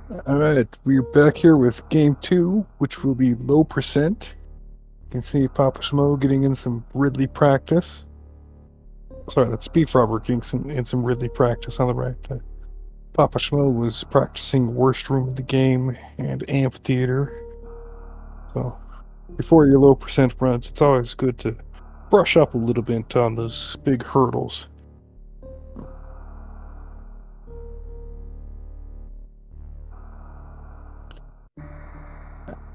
Alright, we're back here with game 2, which will be low percent. You can see PapaSchmo getting in some Ridley practice. Sorry, that's BFrobber getting some Ridley practice on the right. PapaSchmo was practicing worst room of the game and amphitheater. So, before your low percent runs, it's always good to brush up a little bit on those big hurdles.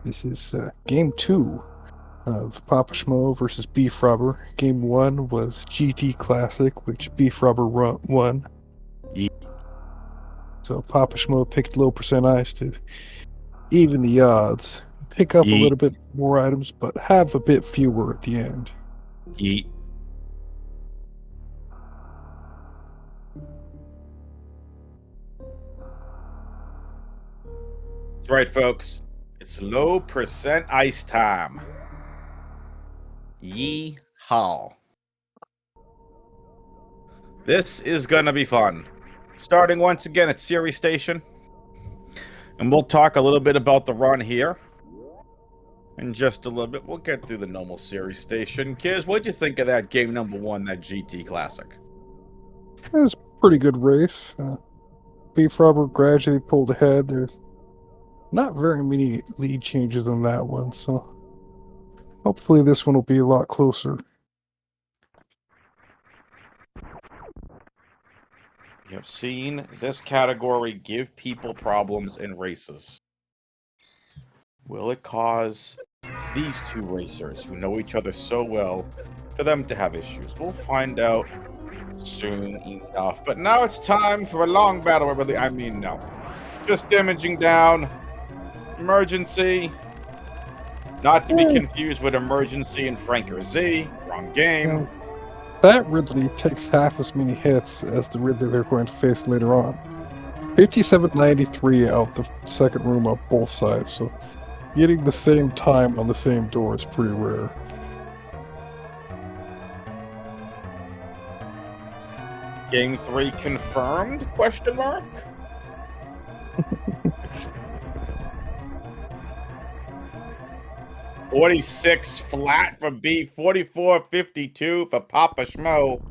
This is game 2 of PapaSchmo versus BFrobber. Game 1 was GT Classic, which BFrobber won. Ye- So PapaSchmo picked low percent ice to even the odds. Pick up a little bit more items, but have a bit fewer at the end. Yeet. That's right, folks. It's low percent ice time. Yee-haw. This is gonna be fun. Starting once again at Series Station. And we'll talk a little bit about the run here. In just a little bit. We'll get through the normal Series Station. Kids, what'd you think of that game number 1, that GT Classic? It was a pretty good race. BFrobber gradually pulled ahead. There's not very many lead changes on that one, so hopefully this one will be a lot closer. You have seen this category give people problems in races. Will it cause these two racers who know each other so well for them to have issues? We'll find out soon enough. But now it's time for a long battle. No. Just damaging down. Emergency. Not to be confused with Emergency and Franker Z. Wrong game. That Ridley takes half as many hits as the Ridley they're going to face later on. 5793 out the second room on both sides, so getting the same time on the same door is pretty rare. Game 3 confirmed? Question mark? $46 flat for B, $44.52 for PapaSchmo.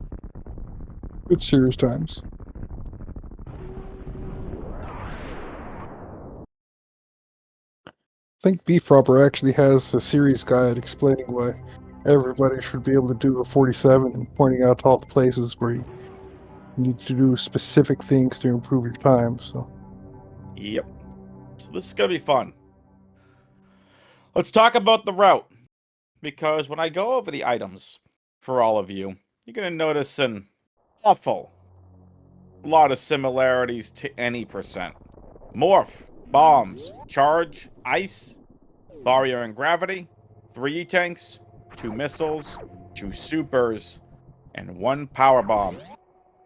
Good serious times. I think BFrobber actually has a series guide explaining why everybody should be able to do a 47 and pointing out all the places where you need to do specific things to improve your time. So, yep. So this is gonna be fun. Let's talk about the route, because when I go over the items for all of you, you're gonna notice an awful lot of similarities to any percent. Morph, bombs, charge, ice, barrier and gravity, 3 E-tanks, 2 missiles, 2 supers, and 1 power bomb.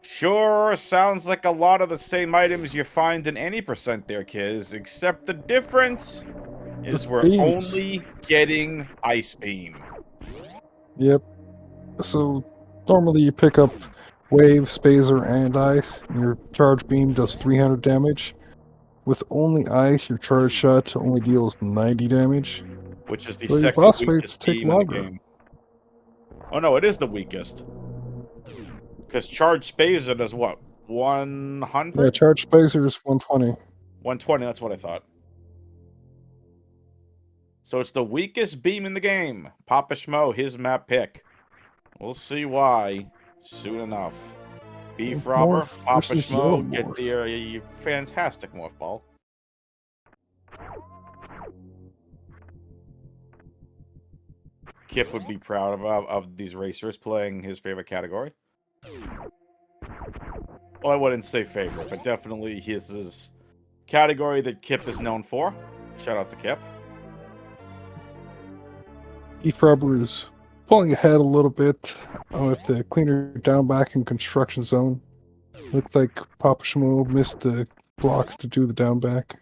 Sure sounds like a lot of the same items you find in any percent there, kids, except the difference is we're only getting Ice Beam. Yep. So normally you pick up Wave, Spazer, and Ice, and your charge beam does 300 damage. With only Ice, your charge shot only deals 90 damage. Which is the So your second boss fights weakest take beam in the longer. game. Oh no, it is the weakest. Because Charge Spazer does what? 100? Yeah, charge Spazer is 120. 120, that's what I thought. So it's the weakest beam in the game. PapaSchmo, his map pick. We'll see why soon enough. BFrobber, PapaSchmo, get the fantastic morph ball. Kip would be proud of these racers playing his favorite category. Well, I wouldn't say favorite, but definitely his category that Kip is known for. Shout out to Kip. BFrobber is pulling ahead a little bit with the cleaner down back in construction zone. Looks like PapaSchmo missed the blocks to do the down back.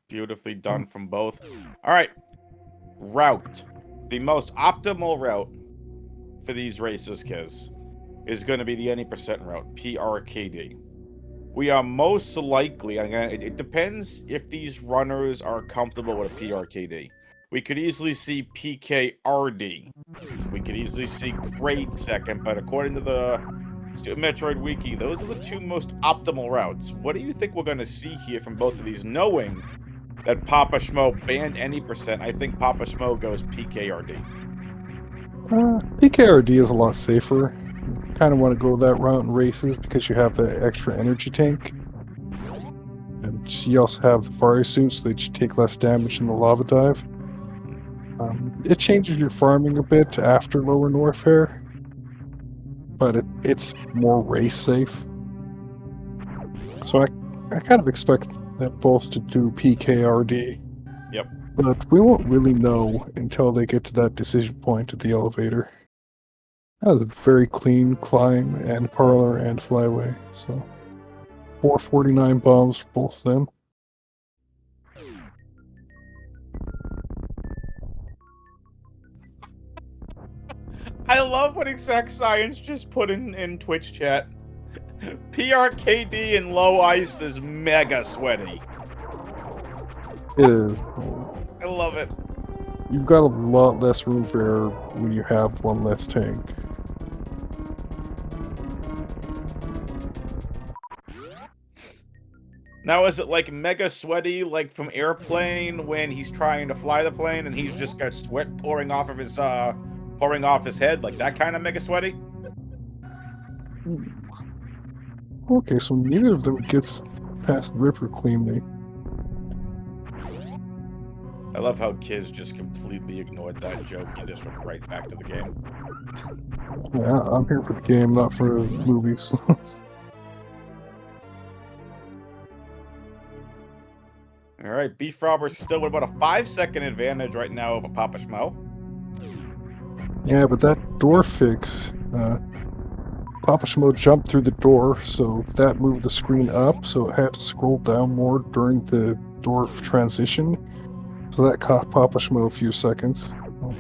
Beautifully done from both. All right. Route. The most optimal route for these races, kids, is going to be the any percent route, PRKD, we are most likely, again, it depends if these runners are comfortable with a PRKD. We could easily see PKRD. So we could easily see grade second, but according to the Metroid Wiki, those are the two most optimal routes. What do you think we're going to see here from both of these, knowing that PapaSchmo banned any percent? I think PapaSchmo goes PKRD. PKRD is a lot safer. You kind of want to go that route in races because you have the extra energy tank. And you also have the fire suit so that you take less damage in the lava dive. It changes your farming a bit after Lower Norfair, but it's more race safe. So I kind of expect them both to do PKRD. Yep. But we won't really know until they get to that decision point at the elevator. That was a very clean climb and parlor and flyway, so 449 bombs for both of them. I love what Exact Science just put in Twitch chat. PRKD in low ice is mega sweaty. It is. I love it. You've got a lot less room for error when you have one less tank. Now, is it like mega sweaty, like from Airplane when he's trying to fly the plane and he's just got sweat pouring off of his head, like that kind of mega sweaty? Okay, so neither of them gets past the Ripper cleanly. I love how Kiz just completely ignored that joke and just went right back to the game. Yeah, I'm here for the game, not for movies. All right, BFrobber still with about a 5-second advantage right now over PapaSchmo. Yeah, but that door fix, PapaSchmo jumped through the door, so that moved the screen up, so it had to scroll down more during the door transition. So that cost PapaSchmo a few seconds. Well,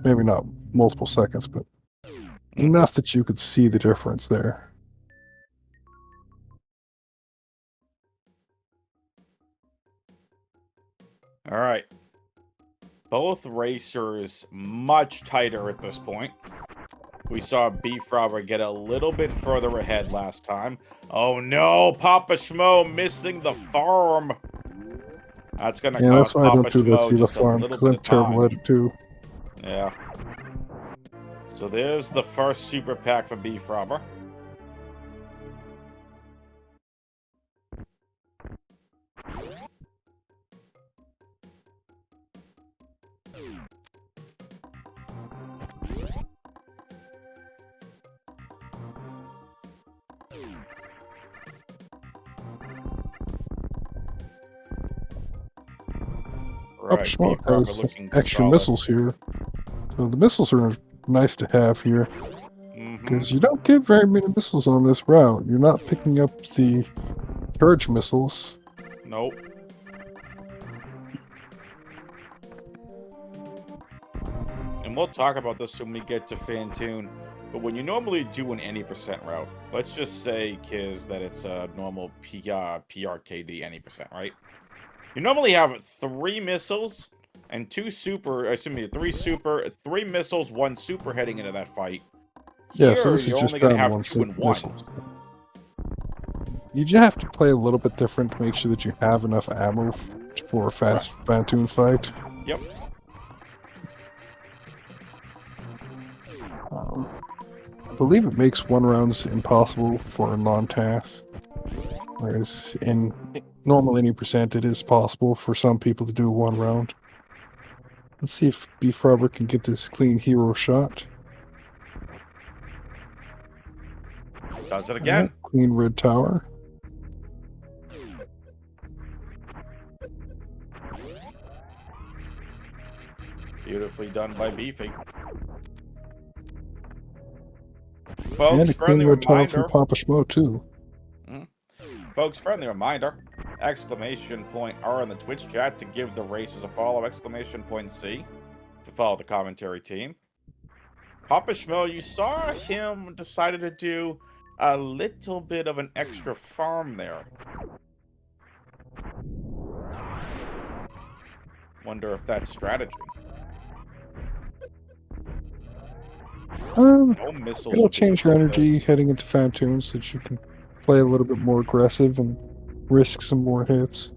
maybe not multiple seconds, but enough that you could see the difference there. All right. Both racers much tighter at this point. We saw BFrobber get a little bit further ahead last time. Oh no, PapaSchmo missing the farm. That's gonna Yeah, that's cost why I don't do that PapaSchmo see the just a farm, little because bit I'm of terrible at time. it too. Yeah. So there's the first super pack for BFrobber. Right, PapaSchmo BFrobber has looking extra solid. missiles here. So the missiles are nice to have here, because you don't get very many missiles on this route. You're not picking up the charge missiles. Nope. And we'll talk about this when we get to Fantune. But when you normally do an any percent route, let's just say, Kiz, that it's a normal PRKD any percent, right? You normally have 3 missiles and 2 super, excuse me, 3 missiles, 1 super heading into that fight. Yeah, so Here, this is you're just only going to down have one 2 and 1. missiles. You just have to play a little bit different to make sure that you have enough ammo for a fast Fantune fight. Yep. I believe it makes one rounds impossible for non-TAS, whereas in normal any percent it is possible for some people to do one round. Let's see if BFrobber can get this clean hero shot. Does it again. Clean red tower. Beautifully done by Beefy. And Folks, a friendly clean red tower from reminder. PapaSchmo too. Folks, friendly reminder. Exclamation point R in the Twitch chat to give the racers a follow. Exclamation point C to follow the commentary team. PapaSchmo, you saw him decided to do a little bit of an extra farm there. Wonder if that's strategy. No missiles It'll would be change your energy this. heading into Fantoon so that you can play a little bit more aggressive and risk some more hits.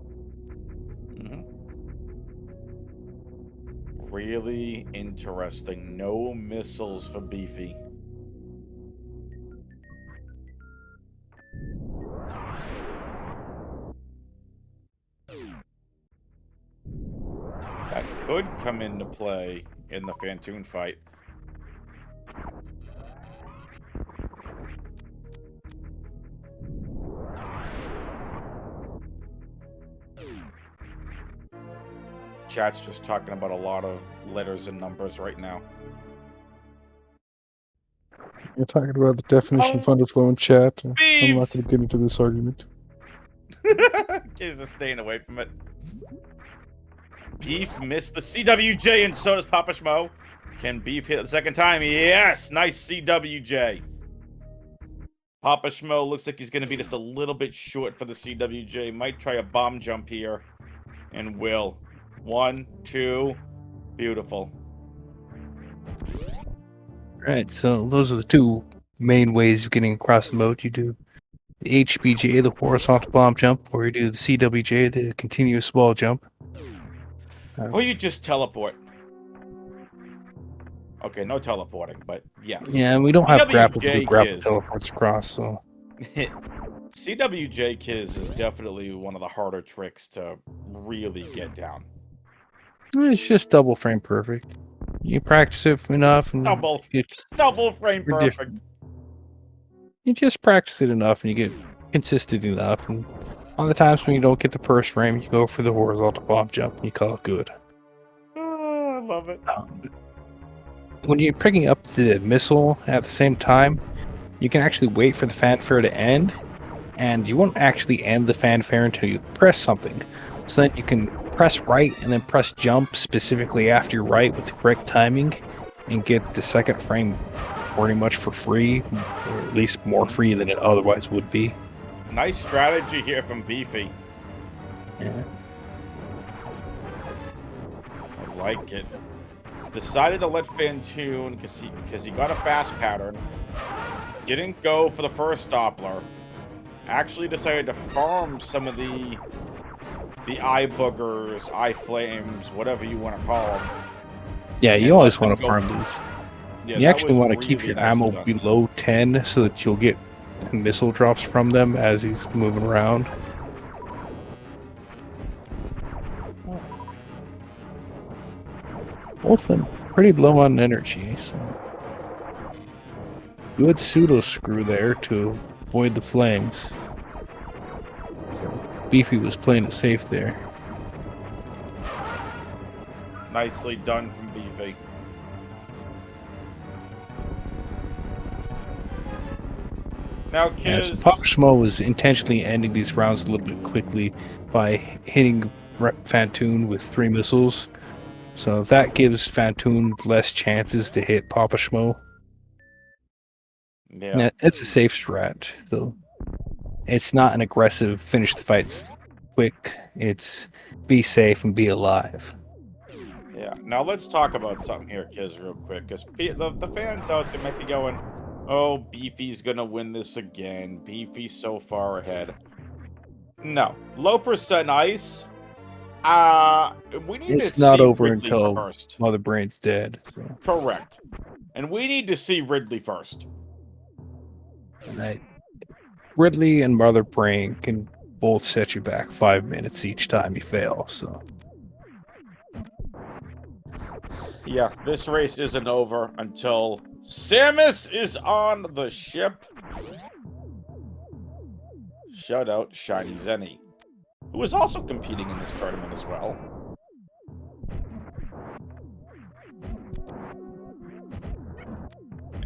Really interesting. No missiles for Beefy. That could come into play in the Fantoon fight. Chat's just talking about a lot of letters and numbers right now. You're talking about the definition of underflow in chat. I'm not going to get into this argument. Kids are staying away from it. Beef missed the CWJ, and so does PapaSchmo. Can Beef hit it the second time? Yes! Nice CWJ. PapaSchmo looks like he's going to be just a little bit short for the CWJ. Might try a bomb jump here. And will. 1, 2. Beautiful. Right, so those are the two main ways of getting across the moat. You do the HBJ, the horizontal bomb jump, or you do the CWJ, the continuous wall jump. Or you just teleport. Okay, no teleporting, but yes. Yeah, we don't have grapple to CWJ grapple Kiz. teleports across, so... CWJ Kiz is definitely one of the harder tricks to really get down. It's just double frame perfect. You practice it enough, and Double frame perfect. You just practice it enough, and you get consistent enough. And on the times when you don't get the first frame, you go for the horizontal bomb jump, and you call it good. Oh, I love it. When you're picking up the missile at the same time, you can actually wait for the fanfare to end, and you won't actually end the fanfare until you press something. So then you can press right and then press jump specifically after your right with the correct timing and get the second frame pretty much for free, or at least more free than it otherwise would be. Nice strategy here from Beefy. Yeah. I like it. Decided to let Fantoon because he got a fast pattern. Didn't go for the first Doppler. Actually decided to farm some of the eye boogers, eye flames, whatever you want to call them. Yeah, you always want to farm these. Yeah, you actually want to really keep your nicely ammo done. below 10 so that you'll get missile drops from them as he's moving around. Both of them pretty low on energy, so good pseudo screw there to avoid the flames. So Beefy was playing it safe there. Nicely done from Beefy. Now, Yes, Kiz. PapaSchmo was intentionally ending these rounds a little bit quickly by hitting Fantoon with 3 missiles. So that gives Fantoon less chances to hit PapaSchmo. Yeah. It's a safe strat. So it's not an aggressive finish the fights quick. It's be safe and be alive. Yeah. Now let's talk about something here, Kiz, real quick, because the fans out there might be going, "Oh, Beefy's gonna win this again. Beefy's so far ahead." No, low percent ice. We need It's to not see over Ridley until first. Mother Brain's dead. So. Correct. And we need to see Ridley first. And Ridley and Mother Brain can both set you back 5 minutes each time you fail. So. Yeah, this race isn't over until Samus is on the ship. Shout out Shiny Zenny, who is also competing in this tournament as well.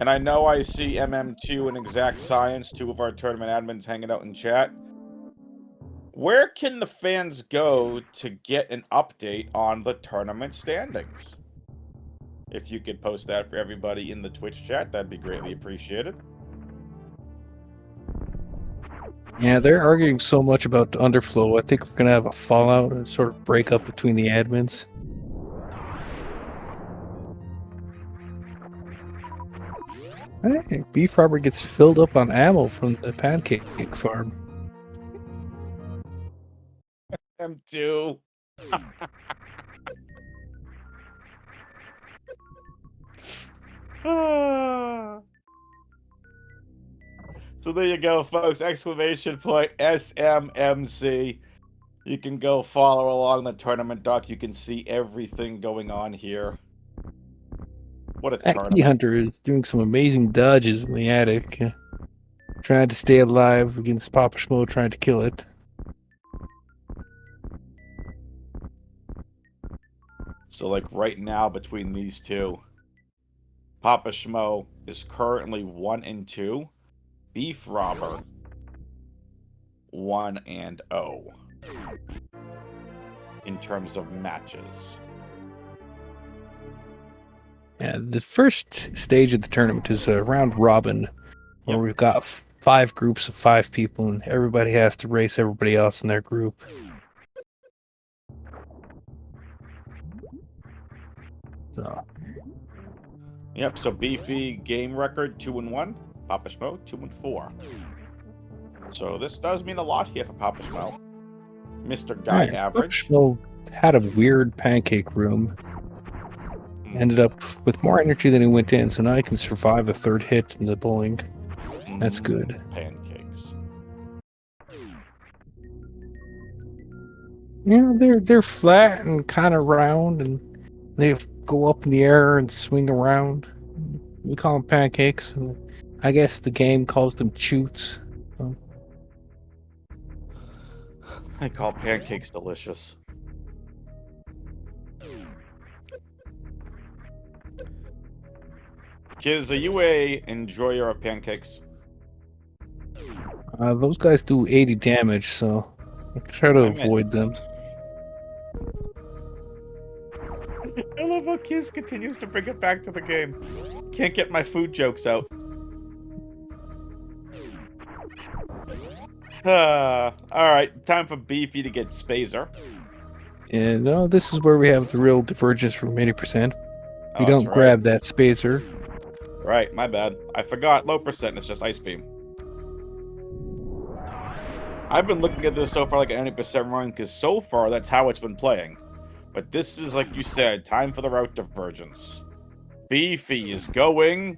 And I know I see MM2 and Exact Science, 2 of our tournament admins, hanging out in chat. Where can the fans go to get an update on the tournament standings? If you could post that for everybody in the Twitch chat, that'd be greatly appreciated. Yeah, they're arguing so much about the underflow. I think we're gonna have a fallout, a sort of breakup between the admins. Hey, BFrobber gets filled up on ammo from the pancake farm. M2. Ah. So there you go, folks. Exclamation point SMMC. You can go follow along the tournament doc. You can see everything going on here. What a That key tournament. hunter is doing some amazing dodges in the attic, trying to stay alive against PapaSchmo trying to kill it. So, like, right now, between these two, PapaSchmo is currently 1-2. BFrobber 1-0 in terms of matches. Yeah, the first stage of the tournament is a round robin, where Yep. we've got 5 groups of 5 people, and everybody has to race everybody else in their group. So, Yep, so Beefy game record 2-1, PapaSchmo 2-4. So this does mean a lot here for PapaSchmo. Mr. Guy right, Average. PapaSchmo had a weird pancake room. Ended up with more energy than he went in, so now he can survive a 3rd hit in the bowling. That's good. Pancakes. Yeah, they're flat and kind of round, and they go up in the air and swing around. We call them pancakes, and I guess the game calls them choots. So, I call pancakes delicious. Kids, are you a enjoyer of pancakes? those guys do 80 damage, so I try to avoid them. I love how Kiz continues to bring it back to the game. Can't get my food jokes out. Alright, time for Beefy to get Spazer. And no, this is where we have the real divergence from 80%. Oh, You that's don't right. grab that spacer. Right, my bad. I forgot. Low percent, it's just Ice Beam. I've been looking at this so far like an 90% run, because so far that's how it's been playing. But this is, like you said, time for the route divergence. Beefy is going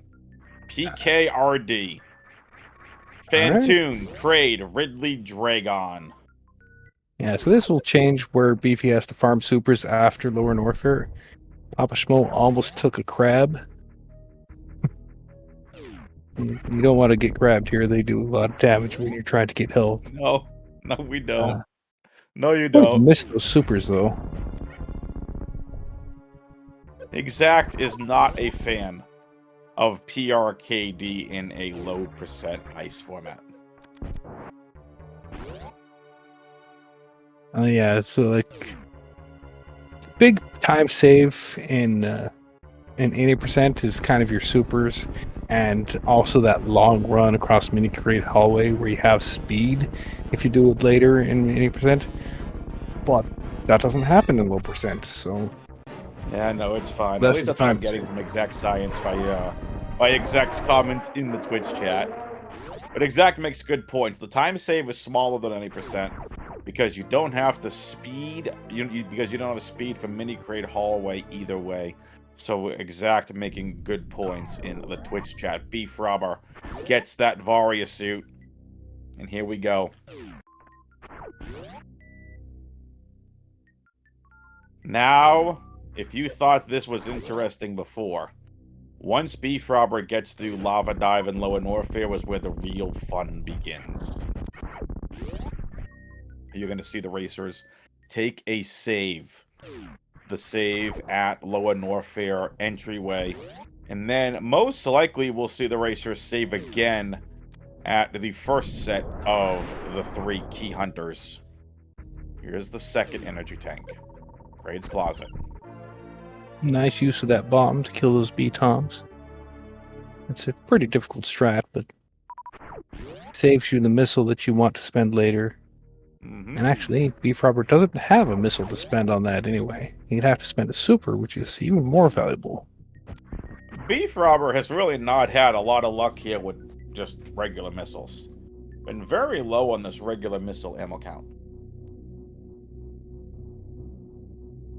PKRD. Fantoon, Kraid, Ridley, Dragon. Yeah, so this will change where Beefy has to farm supers after Lower Norfair. PapaSchmo almost took a crab. You don't want to get grabbed here. They do a lot of damage when you're trying to get health. No, we don't. No, you Don't don't. miss those supers, though. Exact is not a fan of PRKD in a low percent ice format. Oh yeah, so like big time save in 80% is kind of your supers, and also that long run across mini crate hallway where you have speed if you do it later in 80%. But that doesn't happen in low percent, so Yeah, no, it's fine. Less At least than that's what I'm 5%. getting from Exact Science by Exact's comments in the Twitch chat. But Exact makes good points. The time save is smaller than 90% because you don't have to speed. Because you don't have a speed from mini crate hallway either way. So Exact making good points in the Twitch chat. BFrobber gets that Varia suit, and here we go. Now, if you thought this was interesting before, once BFrobber gets through Lava Dive and Lower Norfair was where the real fun begins. You're going to see the racers take a save. The save at Lower Norfair entryway. And then most likely we'll see the racers save again at the first set of the 3 key hunters. Here's the second energy tank. Kraid's Closet. nice use of that bomb to kill those B-toms. It's a pretty difficult strat, but saves you the missile that you want to spend later. Mhm. And actually, BFrobber doesn't have a missile to spend on that anyway. He'd have to spend a super, which is even more valuable. BFrobber has really not had a lot of luck here with just regular missiles. Been very low on this regular missile ammo count.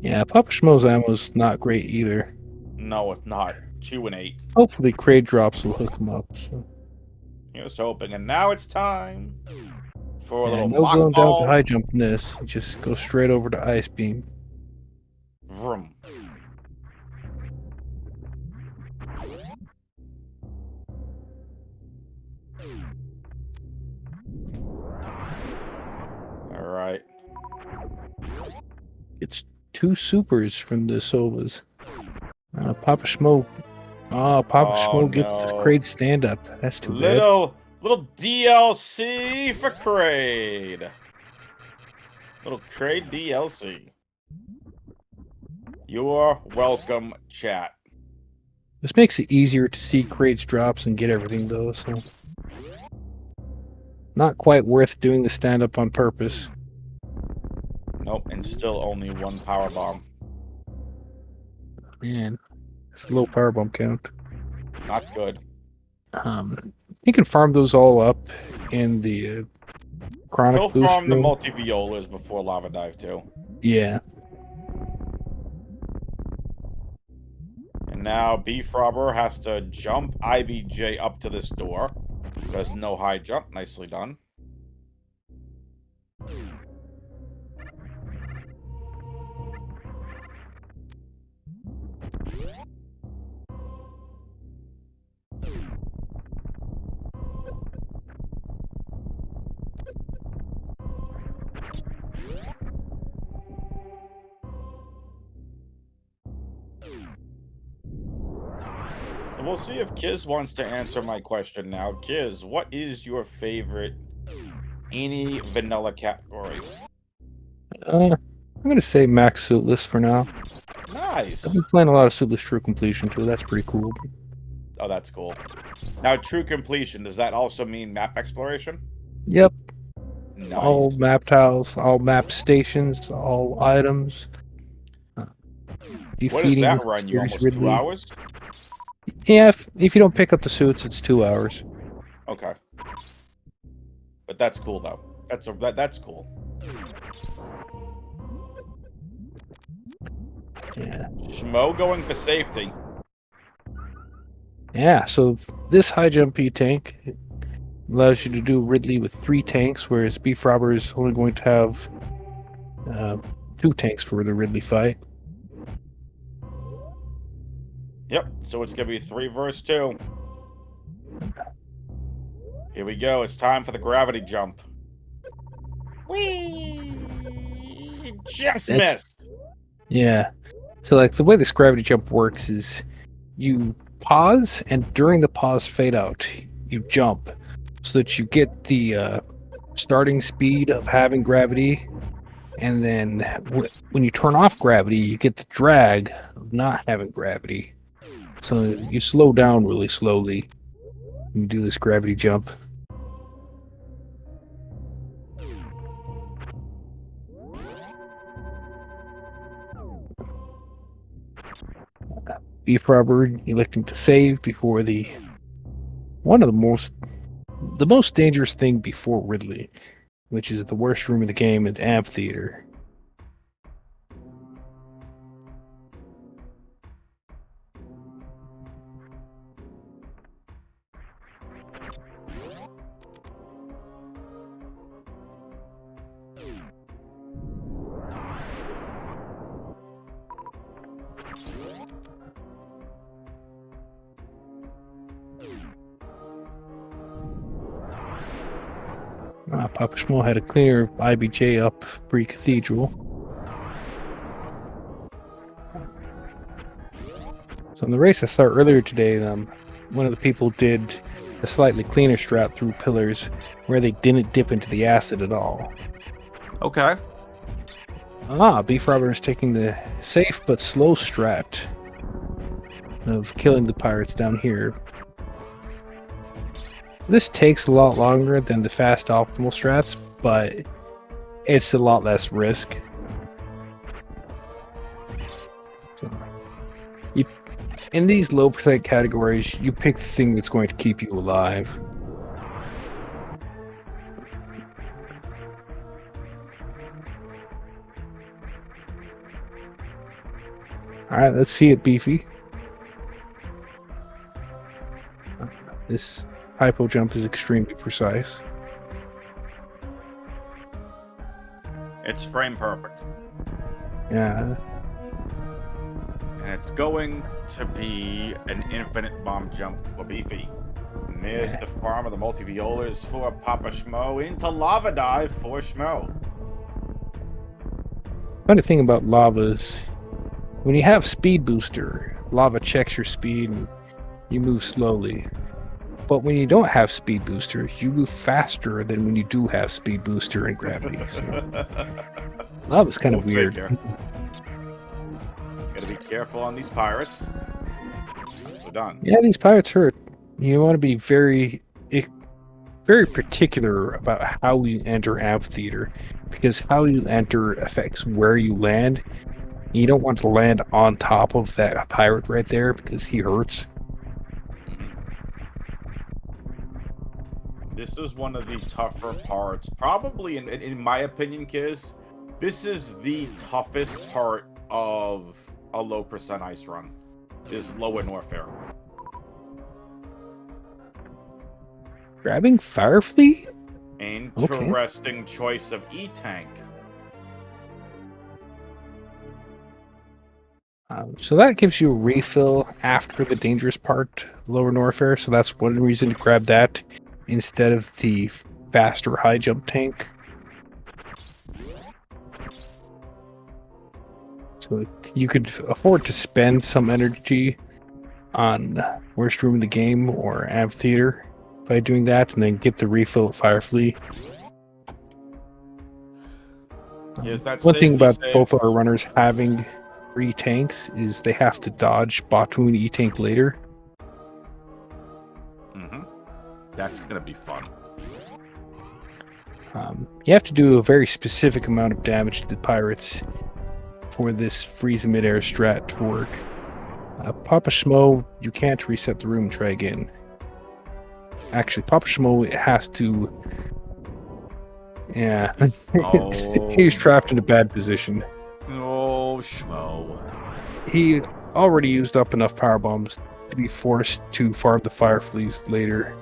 Yeah, PapaSchmo's ammo's not great either. No, it's not. 2 and 8. Hopefully, crate drops will hook him up. So. Here's hoping. And now it's time for a little And no mock going down to ball. high jump in this. You just go straight over to ice beam. Vroom. All right. It's 2 supers from the Sovas. PapaSchmo. Oh, PapaSchmo gets this no. crate stand up. That's too bad. Little DLC for Kraid. Little Kraid DLC. You're welcome, chat. This makes it easier to see crates drops and get everything though, so not quite worth doing the stand up on purpose. Nope, and still only 1 power bomb. Man, it's a low power bomb count. Not good. You can farm those all up in the chronic He'll boost farm the room. multi-violas before Lava Dive too. Yeah. And now BFrobber has to jump IBJ up to this door. There's no high jump. Nicely done. So we'll see if Kiz wants to answer my question now. Kiz, what is your favorite any vanilla category? I'm gonna say max suitless for now. Nice. I've been playing a lot of suitless true completion too. That's pretty cool. Oh, that's cool. Now, true completion, does that also mean map exploration? Yep. Nice. All map tiles, all map stations, all items. What does that with run you? mysterious Almost 2 Ridley. hours? Yeah, if you don't pick up the suits, it's 2 hours. Okay. But that's cool though. That's cool. Yeah. Schmo going for safety. Yeah, so this high jump E tank allows you to do Ridley with 3 tanks, whereas BFrobber is only going to have 2 tanks for the Ridley fight. Yep, so it's gonna be 3 versus 2. Here we go, it's time for the gravity jump. Whee! Just missed! Yeah. So like the way this gravity jump works is you pause, and during the pause fade out, you jump so that you get the starting speed of having gravity, and then when you turn off gravity, you get the drag of not having gravity. So you slow down really slowly when you do this gravity jump. BFrobber electing to save before the most dangerous thing before Ridley, which is the worst room in the game, an amphitheater. PapaSchmo had a clear IBJ up Bree Cathedral. So in the race I saw earlier today, one of the people did a slightly cleaner strat through pillars where they didn't dip into the acid at all. Okay. BFrobber is taking the safe but slow strat of killing the pirates down here. This takes a lot longer than the fast optimal strats, but it's a lot less risk. So, in these low percent categories, you pick the thing that's going to keep you alive. Alright, let's see it, Beefy. This hypo jump is extremely precise. It's frame perfect. Yeah. And it's going to be an infinite bomb jump for Beefy. And there's the farm of the multi-violers for PapaSchmo into lava dive for Schmo. Funny thing about lava is when you have speed booster, lava checks your speed and you move slowly. But when you don't have speed booster, you move faster than when you do have speed booster and gravity. So lava's kind of weird. Gotta be careful on these pirates. So done. Yeah, these pirates hurt. You want to be very particular about how you enter amphitheater, because how you enter affects where you land. You don't want to land on top of that pirate right there because he hurts. This is one of the tougher parts. Probably, in my opinion, Kiz, this is the toughest part of a low percent ice run. Is lower warfare. Grabbing Firefly? Interesting choice of E-Tank. So that gives you a refill after the dangerous part, lower warfare. So that's one reason to grab that instead of the faster high jump tank. So you could afford to spend some energy on worst room in the game or amphitheater by doing that, and then get the refill at Firefly. Yes, that's one thing about both our runners having 3 tanks is they have to dodge bottom E-tank later. That's gonna be fun. You have to do a very specific amount of damage to the pirates for this freeze in midair strat to work. PapaSchmo, you can't reset the room and try again. Actually, PapaSchmo has to... Yeah. He's trapped in a bad position. Oh, Schmo. He already used up enough power bombs to be forced to farm the Fireflies later.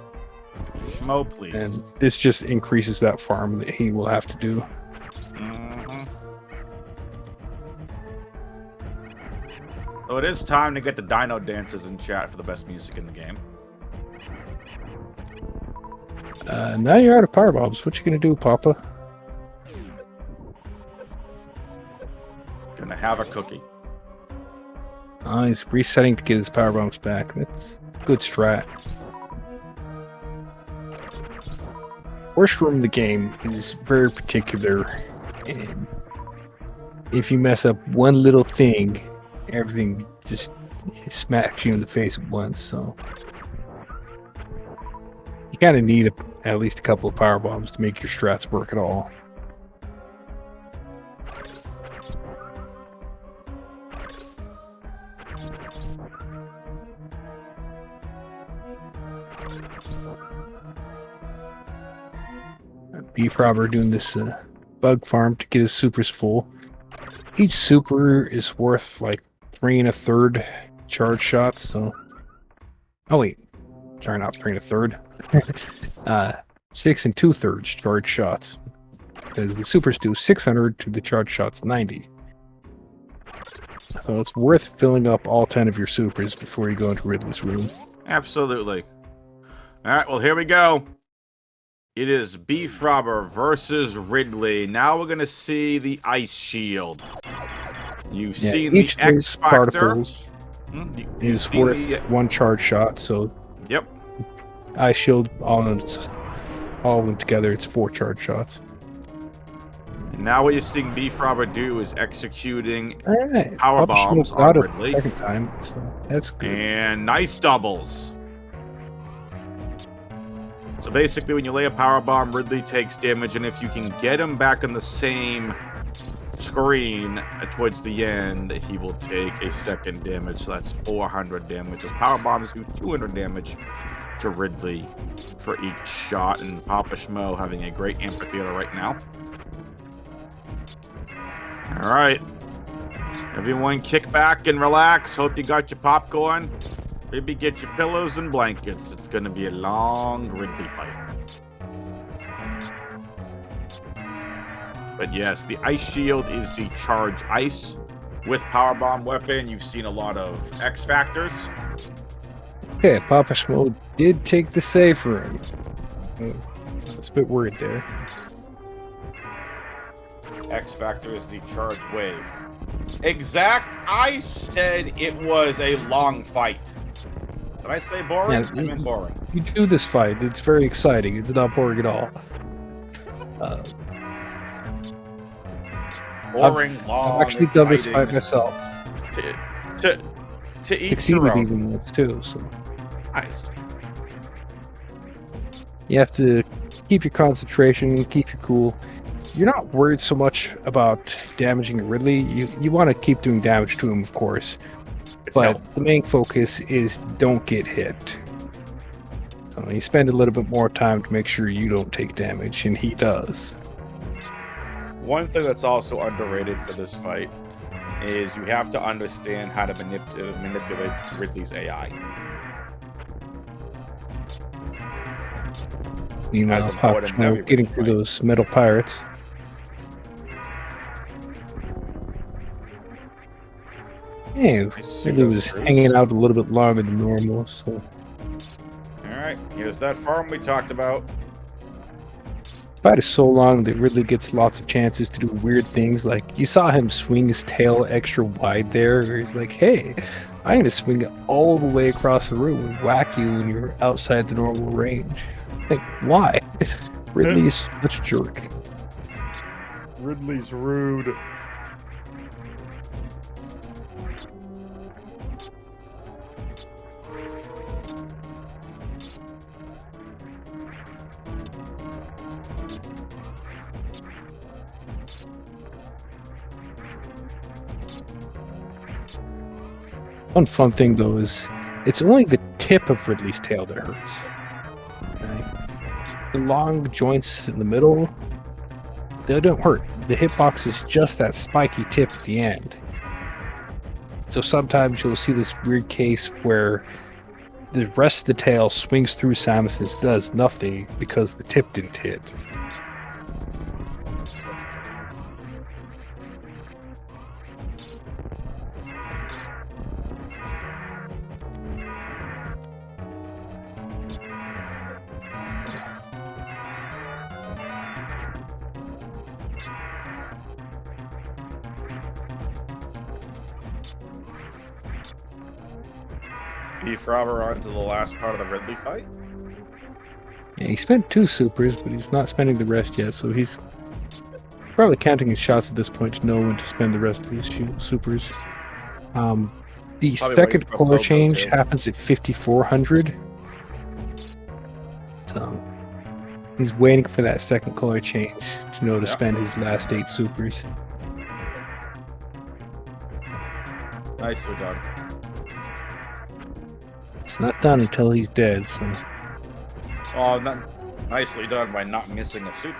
Schmo, please. And this just increases that farm that he will have to do. So it is time to get the dino dances in chat for the best music in the game. Now you're out of power bombs. What you gonna do, Papa? Gonna have a cookie. Oh, he's resetting to get his power bombs back. That's good strat. Worst room in the game is very particular, and if you mess up one little thing, everything just smacks you in the face at once. So you kind of need at least a couple of power bombs to make your strats work at all. BFrobber doing this bug farm to get his supers full. Each super is worth like 3 1/3 charge shots. So, oh wait, sorry, not 3 1/3. 6 2/3 charge shots, because the supers do 600 to the charge shots 90. So it's worth filling up all 10 of your supers before you go into Ridley's room. Absolutely. All right, well, here we go. It is BFrobber versus Ridley. Now we're going to see the ice shield. You've seen the X Factor. Is worth 1 charge shot, so yep. Ice shield, all of them together, it's 4 charge shots. And now what you're seeing BFrobber do is executing right. power bombs on Ridley. Second time, so that's good. And nice doubles. So basically, when you lay a power bomb, Ridley takes damage, and if you can get him back on the same screen towards the end, he will take a second damage. So that's 400 damage. As power bombs do 200 damage to Ridley for each shot, and PapaSchmo having a great amphitheater right now. All right. Everyone kick back and relax. Hope you got your popcorn. Maybe get your pillows and blankets. It's going to be a long Ridley fight. But yes, the ice shield is the charge ice with powerbomb weapon. You've seen a lot of X factors. Okay, PapaSchmo did take the save room. I was a bit worried there. X factor is the charge wave. Exact. I said it was a long fight. Did I say boring? Yeah, I meant boring. You do this fight. It's very exciting. It's not boring at all. Boring, long. I've actually done this exciting. fight myself. To each Succeeded your own. even once too. So Nice. you have to keep your concentration, keep your cool. You're not worried so much about damaging Ridley. You want to keep doing damage to him, of course. It's But health. the main focus is don't get hit. So you spend a little bit more time to make sure you don't take damage, and he does. One thing that's also underrated for this fight is you have to understand how to manipulate Ridley's AI. Meanwhile, As important PapaSchmo every getting fight. through those metal pirates. Yeah, Ridley was hanging out a little bit longer than normal, so Alright, here's that farm we talked about. the fight is so long that Ridley gets lots of chances to do weird things. Like, you saw him swing his tail extra wide there, where he's like, hey, I'm going to swing it all the way across the room and whack you when you're outside the normal range. Like, why? Ridley is such a jerk. Ridley's rude. One fun thing, though, is it's only the tip of Ridley's tail that hurts. Okay? The long joints in the middle, they don't hurt. The hitbox is just that spiky tip at the end. So sometimes you'll see this weird case where the rest of the tail swings through Samus's, does nothing because the tip didn't hit. BFrobber on to the last part of the Ridley fight. Yeah, he spent 2 supers, but he's not spending the rest yet, so he's probably counting his shots at this point to know when to spend the rest of his supers. The Probably second waiting for a color logo, change too. happens at 5400. So he's waiting for that second color change to know to Yep. spend his last 8 supers. Nicely done. It's not done until he's dead, so Oh, nicely done by not missing a super.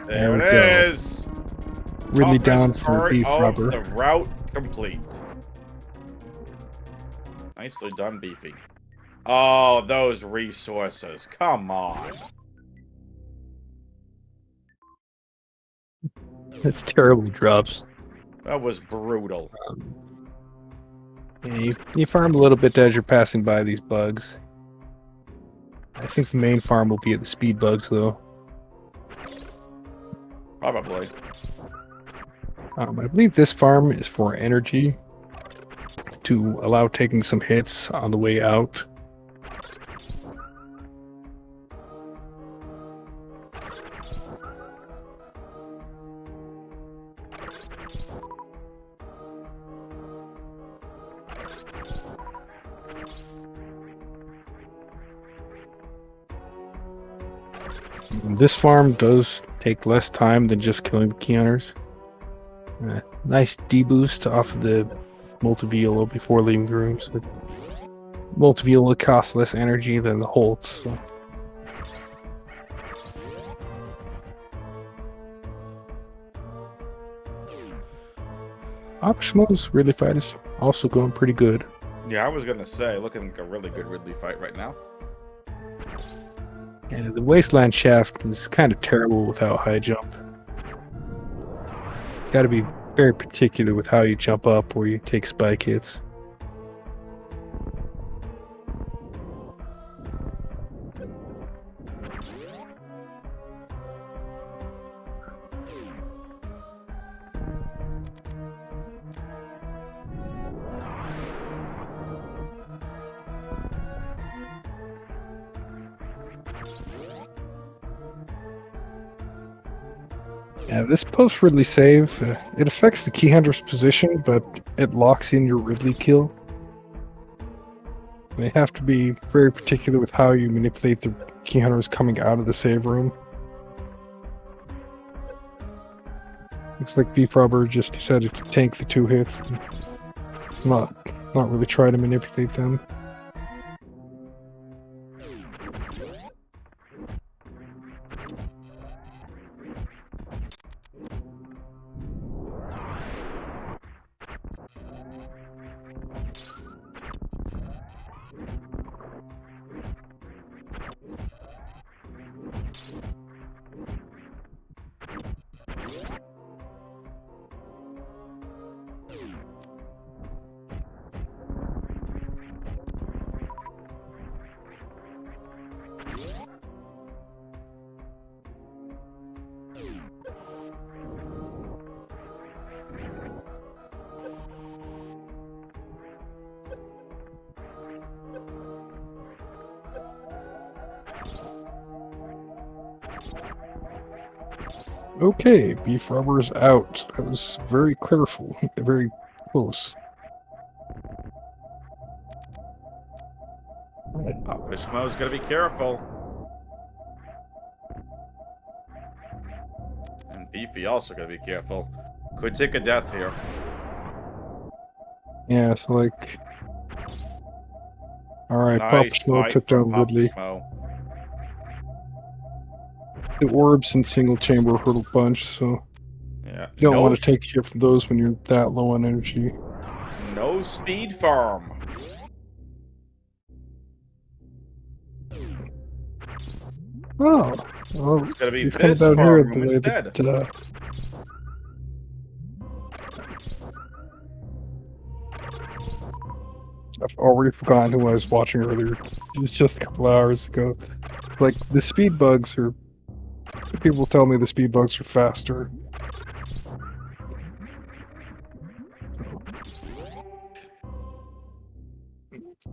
There There we it go. is. Ridley Toughest down for part of BFrobber. the route complete. Nicely done, Beefy. Oh, those resources. Come on. It's terrible drops. That was brutal. Yeah, you farm a little bit as you're passing by these bugs. I think the main farm will be at the speed bugs, though. Probably. I believe this farm is for energy to allow taking some hits on the way out. This farm does take less time than just killing the key hunters. Nice deboost off of the multi-velo before leaving the room. So multi-velo costs less energy than the holds. So. PapaSchmo's Ridley fight is also going pretty good. Yeah, I was gonna say, looking like a really good Ridley fight right now. And the Wasteland Shaft is kind of terrible without high jump. Got to be very particular with how you jump up or you take spike hits. Yeah, this post Ridley save, it affects the key hunter's position, but it locks in your Ridley kill. You have to be very particular with how you manipulate the key hunters coming out of the save room. Looks like BFrobber just decided to tank the 2 hits, and not really try to manipulate them. Okay, BFrobber is out. That was very careful, very close. PapaSchmo's gonna be careful. And Beefy also gonna be careful. Could take a death here. Yeah, it's like... Alright, Nice PapaSchmo fight took from down Ridley. PapaSchmo. The orbs and single chamber hurdle bunch, so Yeah. you don't want to take shit from those when you're that low on energy. No speed farm. Oh, well, It's gonna be he's coming this down here farm the room way instead. that, I've already forgotten who I was watching earlier. It was just a couple hours ago. Like, the speed bugs are... People tell me the speed bugs are faster.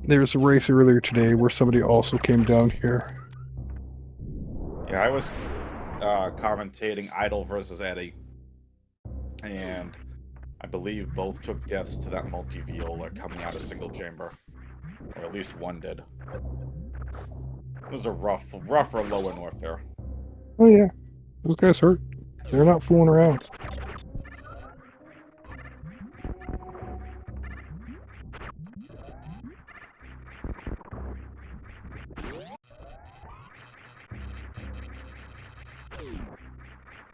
There was a race earlier today where somebody also came down here. Yeah, I was commentating Idol versus Eddie. And I believe both took deaths to that multi-viola coming out of single chamber. Or at least one did. It was a rougher low in warfare. Oh yeah, those guys hurt. They're not fooling around.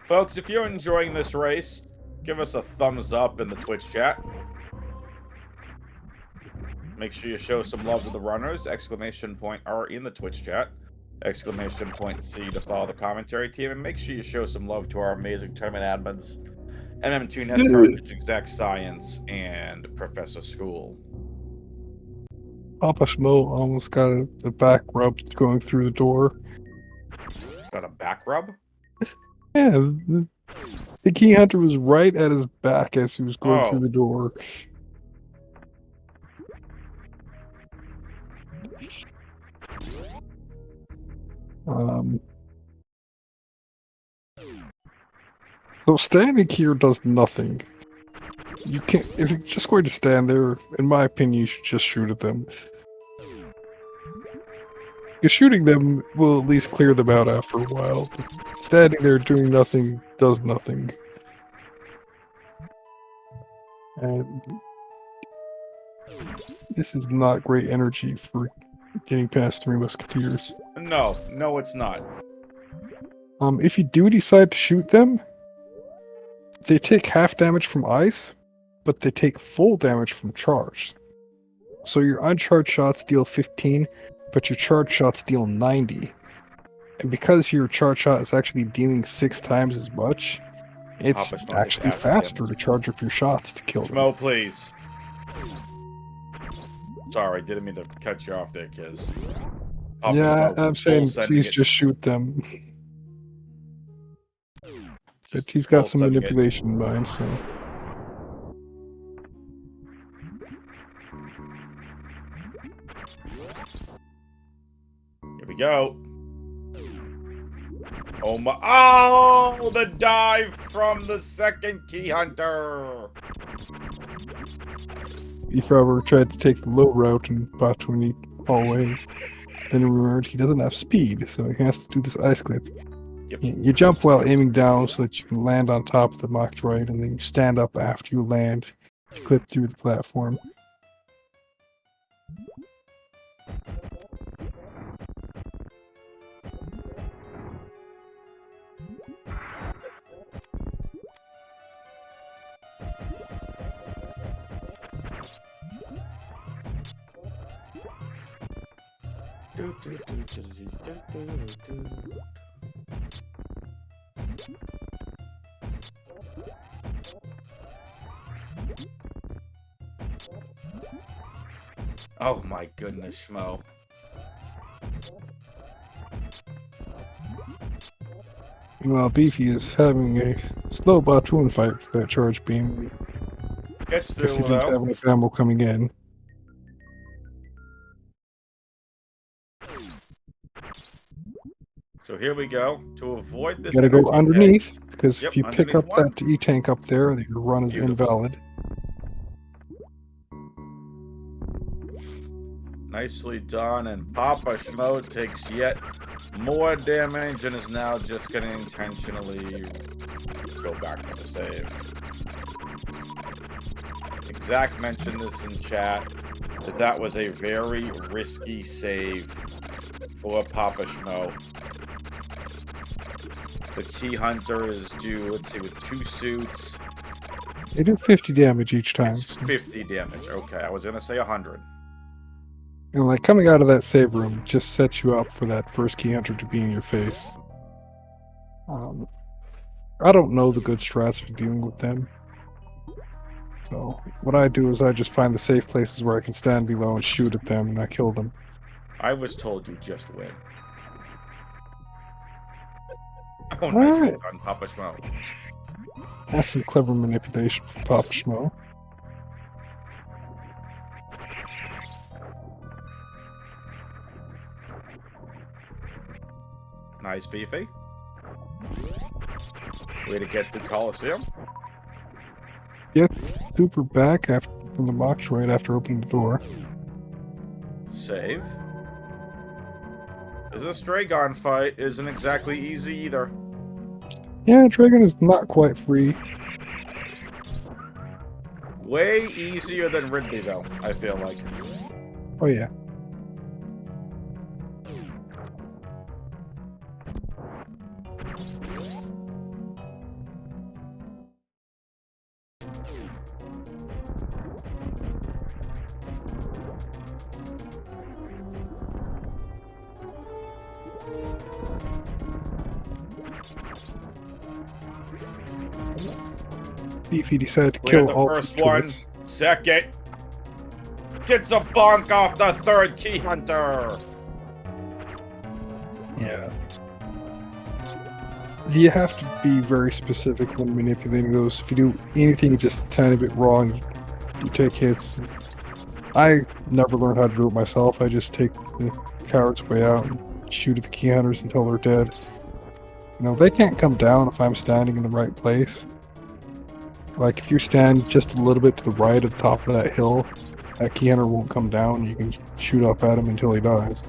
Folks, if you're enjoying this race, give us a thumbs up in the Twitch chat. Make sure you show some love to the runners. Exclamation point R in the Twitch chat. Exclamation point C to follow the commentary team. And make sure you show some love to our amazing tournament admins. MM2 NESCAR, Exact Science, and Professor School. PapaSchmo almost got a back rub going through the door. Got a back rub? Yeah, the key hunter was right at his back as he was going through the door. So standing here does nothing. You can't. If you're just going to stand there, in my opinion, you should just shoot at them. Because shooting them will at least clear them out after a while. But standing there doing nothing does nothing. And this is not great energy for getting past 3 Musketeers. No, it's not. If you do decide to shoot them, they take half damage from ice, but they take full damage from charge. So your uncharged shots deal 15, but your charged shots deal 90. And because your charge shot is actually dealing 6 times as much, it's PapaSchmo actually gets faster to charge up your shots to kill them. Schmo, please. Sorry, didn't mean to cut you off there, kids. Yeah, I'm saying please just shoot them. But he's got some manipulation in mind, so... Here we go. Oh my! Oh, the dive from the second key hunter. Yep. You jump while aiming down so that you can land on top of the Metroid, and then you stand up after you land to clip through the platform. Oh my goodness, Schmo. Meanwhile, Beefy is having a slow Batoon fight with that charge beam. Gets Guess he through didn't have enough ammo coming in. So here we go. To avoid this, You gotta go underneath, because Yep, if you pick up underneath that E-tank up there, your run is Beautiful. invalid. Nicely done, and PapaSchmo takes yet more damage and is now just going to intentionally go back to the save. Exact mentioned this in chat, that was a very risky save for PapaSchmo. The key hunter is due, let's see, with 2 suits. They do 50 damage each time. It's 50 damage. Okay, I was going to say 100. And like coming out of that save room just sets you up for that first key hunter to be in your face. I don't know the good strats for dealing with them. So what I do is I just find the safe places where I can stand below and shoot at them, and I kill them. I was told you just win. Oh, nicely done, PapaSchmo. That's some clever manipulation from PapaSchmo. Nice, Beefy. Way to get the Coliseum. Get super back from the Metroid after opening the door. Save. This Dragon fight isn't exactly easy either. Yeah, Dragon is not quite free. Way easier than Ridley, though, I feel like. Oh yeah. Beefy decided to We kill had the all first the one. turrets. Second. Gets a bonk off the third key hunter. Yeah. You have to be very specific when manipulating those. If you do anything just a tiny bit wrong, you take hits. I never learned how to do it myself. I just take the coward's way out and shoot at the key hunters until they're dead. You know, they can't come down if I'm standing in the right place. Like, if you stand just a little bit to the right of the top of that hill, that key hunter won't come down. You can shoot up at him until he dies.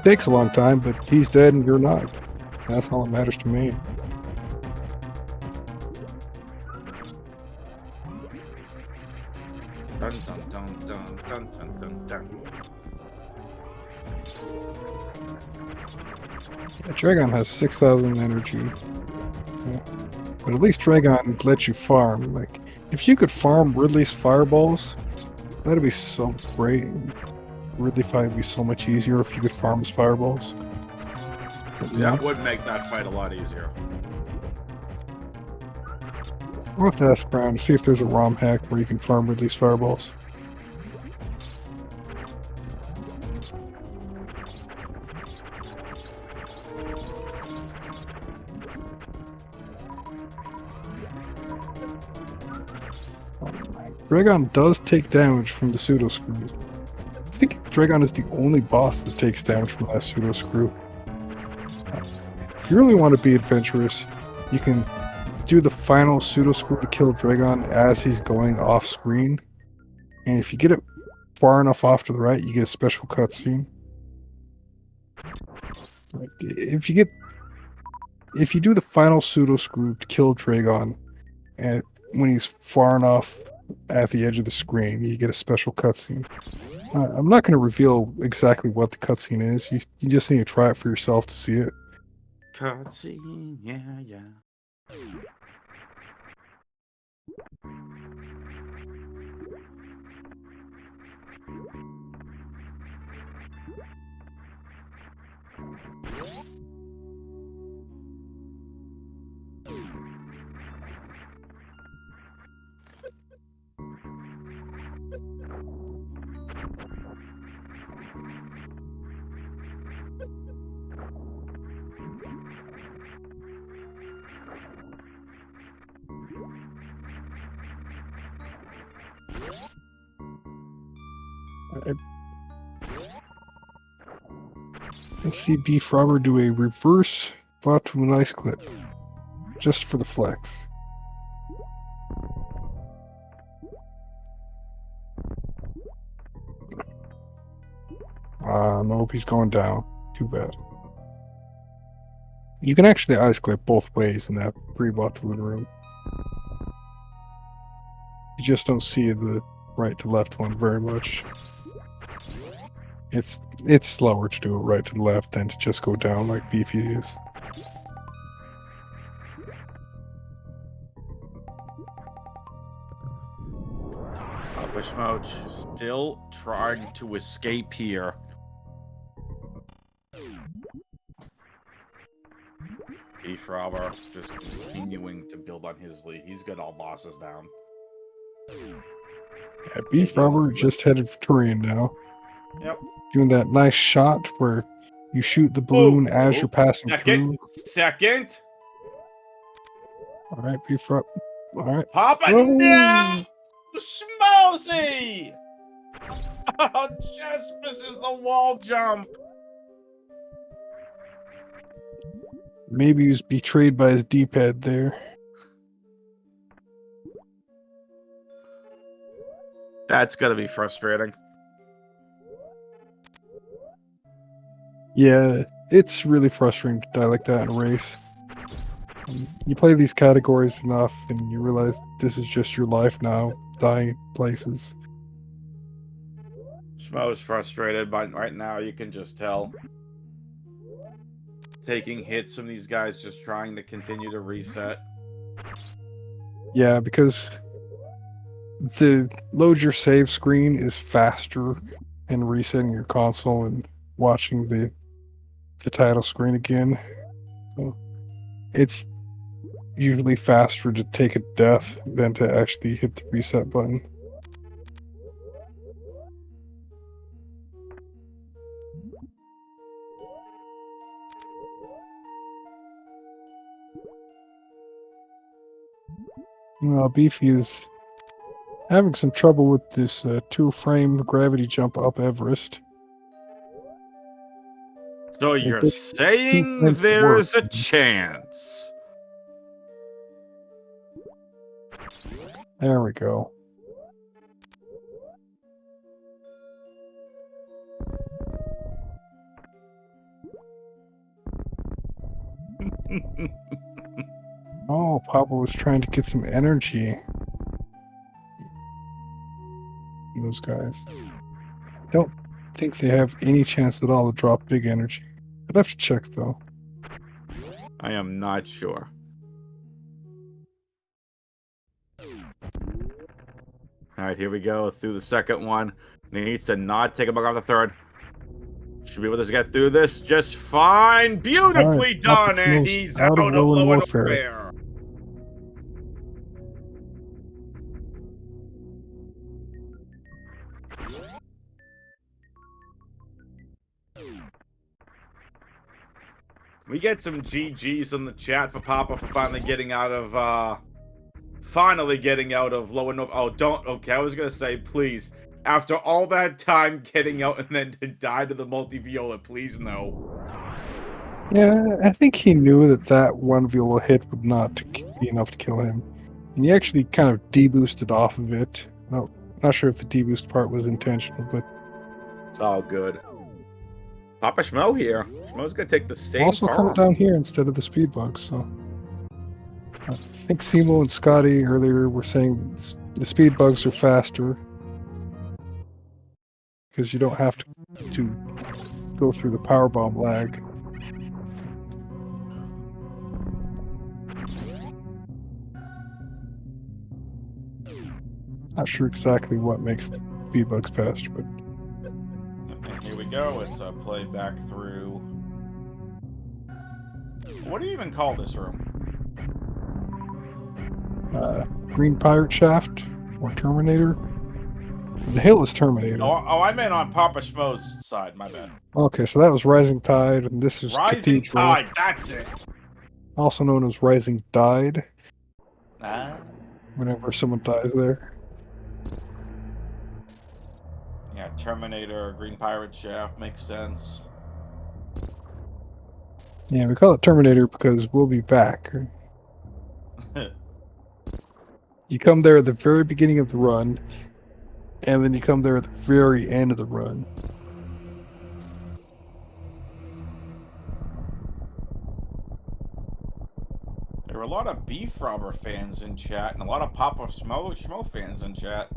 Takes a long time, but he's dead and you're not. That's all that matters to me. Dun dun dun dun dun dun dun dun. Yeah, Dragon has 6,000 energy. Yeah. But at least Dragon lets you farm. Like, if you could farm Ridley's fireballs, that'd be so great. Ridley fight would be so much easier if you could farm his fireballs. But That would make that fight a lot easier. I'll have to ask around to see if there's a ROM hack where you can farm Ridley's fireballs. Dragon does take damage from the pseudo screw. I think Dragon is the only boss that takes damage from that pseudo screw. If you really want to be adventurous, you can do the final pseudo screw to kill Dragon as he's going off screen. And if you get it far enough off to the right, you get a special cutscene. Like, if you do the final pseudo screw to kill Dragon, and when he's far enough at the edge of the screen, you get a special cutscene. I'm not going to reveal exactly what the cutscene is. You just need to try it for yourself to see it. Cutscene, yeah. Let's see BFrobber do a reverse bottom ice clip. Just for the flex. Nope, he's going down. Too bad. You can actually ice clip both ways in that pre-bot room. You just don't see the right to left one very much. It's slower to do it right to left than to just go down like Beefy is. PapaSchmo still trying to escape here. BFrobber just continuing to build on his lead. He's got all bosses down. Yeah, BFrobber just headed for Turian now. Yep. Doing that nice shot where you shoot the balloon as you're passing through. Second. Alright, BFrobber. Alright. Papa, no! Schmozy! Oh, just misses the wall jump. Maybe he was betrayed by his D-pad there. That's gotta be frustrating. Yeah, it's really frustrating to die like that in a race. You play these categories enough and you realize this is just your life now, dying places. Schmo's frustrated, but right now you can just tell. Taking hits from these guys, just trying to continue to reset. Yeah, because the load your save screen is faster in resetting your console and watching the title screen again. So it's usually faster to take a death than to actually hit the reset button. Beefy is having some trouble with this two-frame gravity jump up Everest. So you're saying there's a chance? There we go. Oh, Papa was trying to get some energy. Those guys. Don't think they have any chance at all to drop big energy. I'd have to check though. I am not sure. All right, here we go through the second one. Needs to not take a bug off the third. Should be able to get through this just fine. Beautifully done, and he's out of low and warfare. We get some GGs in the chat for Papa for finally getting out of low and no. Oh, don't. Okay, I was gonna say, please. After all that time getting out and then to die to the multi-viola, please no. Yeah, I think he knew that that one viola hit would not be enough to kill him. And he actually kind of deboosted off of it. No, not sure if the deboost part was intentional, but It's all good. PapaSchmo here. Schmo's gonna take the same also farm. come down here instead of the speed bug, so I think Simo and Scotty earlier were saying that the speed bugs are faster because you don't have to go through the power bomb lag. Not sure exactly what makes the speed bugs faster, but And here we go. It's a play back through. What do you even call this room? Green Pirate Shaft or Terminator. The hill is Terminator. Oh, I meant on PapaSchmo's side. My bad. Okay, so that was Rising Tide, and this is Rising Cathedral, Tide. That's it. also known as Rising Died. Ah. Whenever someone dies there. Yeah, Terminator, Green Pirate Shaft makes sense. Yeah, we call it Terminator because we'll be back. You come there at the very beginning of the run, and then you come there at the very end of the run. There were a lot of BFrobber fans in chat and a lot of PapaSchmo fans in chat.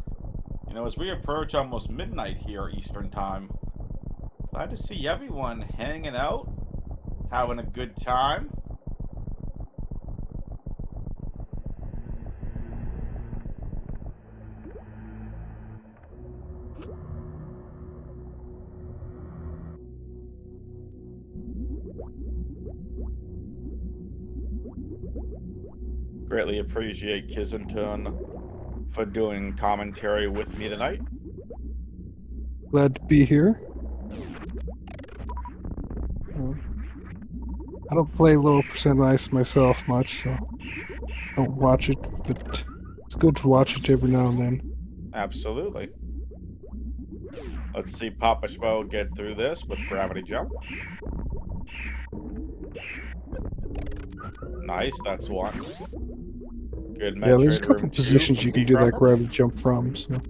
You know, as we approach almost midnight here Eastern time, glad to see everyone hanging out, having a good time. Greatly appreciate Kissington for doing commentary with me tonight. Glad to be here. I don't play low percent ice myself much, so I don't watch it, but it's good to watch it every now and then. Absolutely. Let's see PapaSchmo get through this with gravity jump. Nice, that's one. Good Metroid. Yeah, there's a couple room positions two you can do that BFrobber. gravity jump from, so. It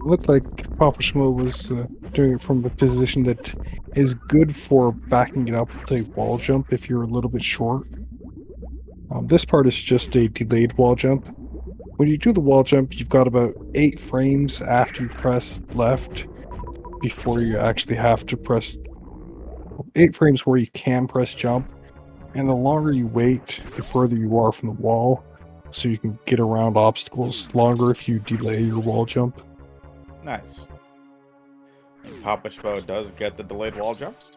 looked like PapaSchmo was doing it from a position that is good for backing it up with a wall jump if you're a little bit short. This part is just a delayed wall jump. When you do the wall jump, you've got about 8 frames after you press left before you actually have to press 8 frames where you can press jump. And the longer you wait, the further you are from the wall, so you can get around obstacles longer if you delay your wall jump. Nice. PapaSchmo does get the delayed wall jumps.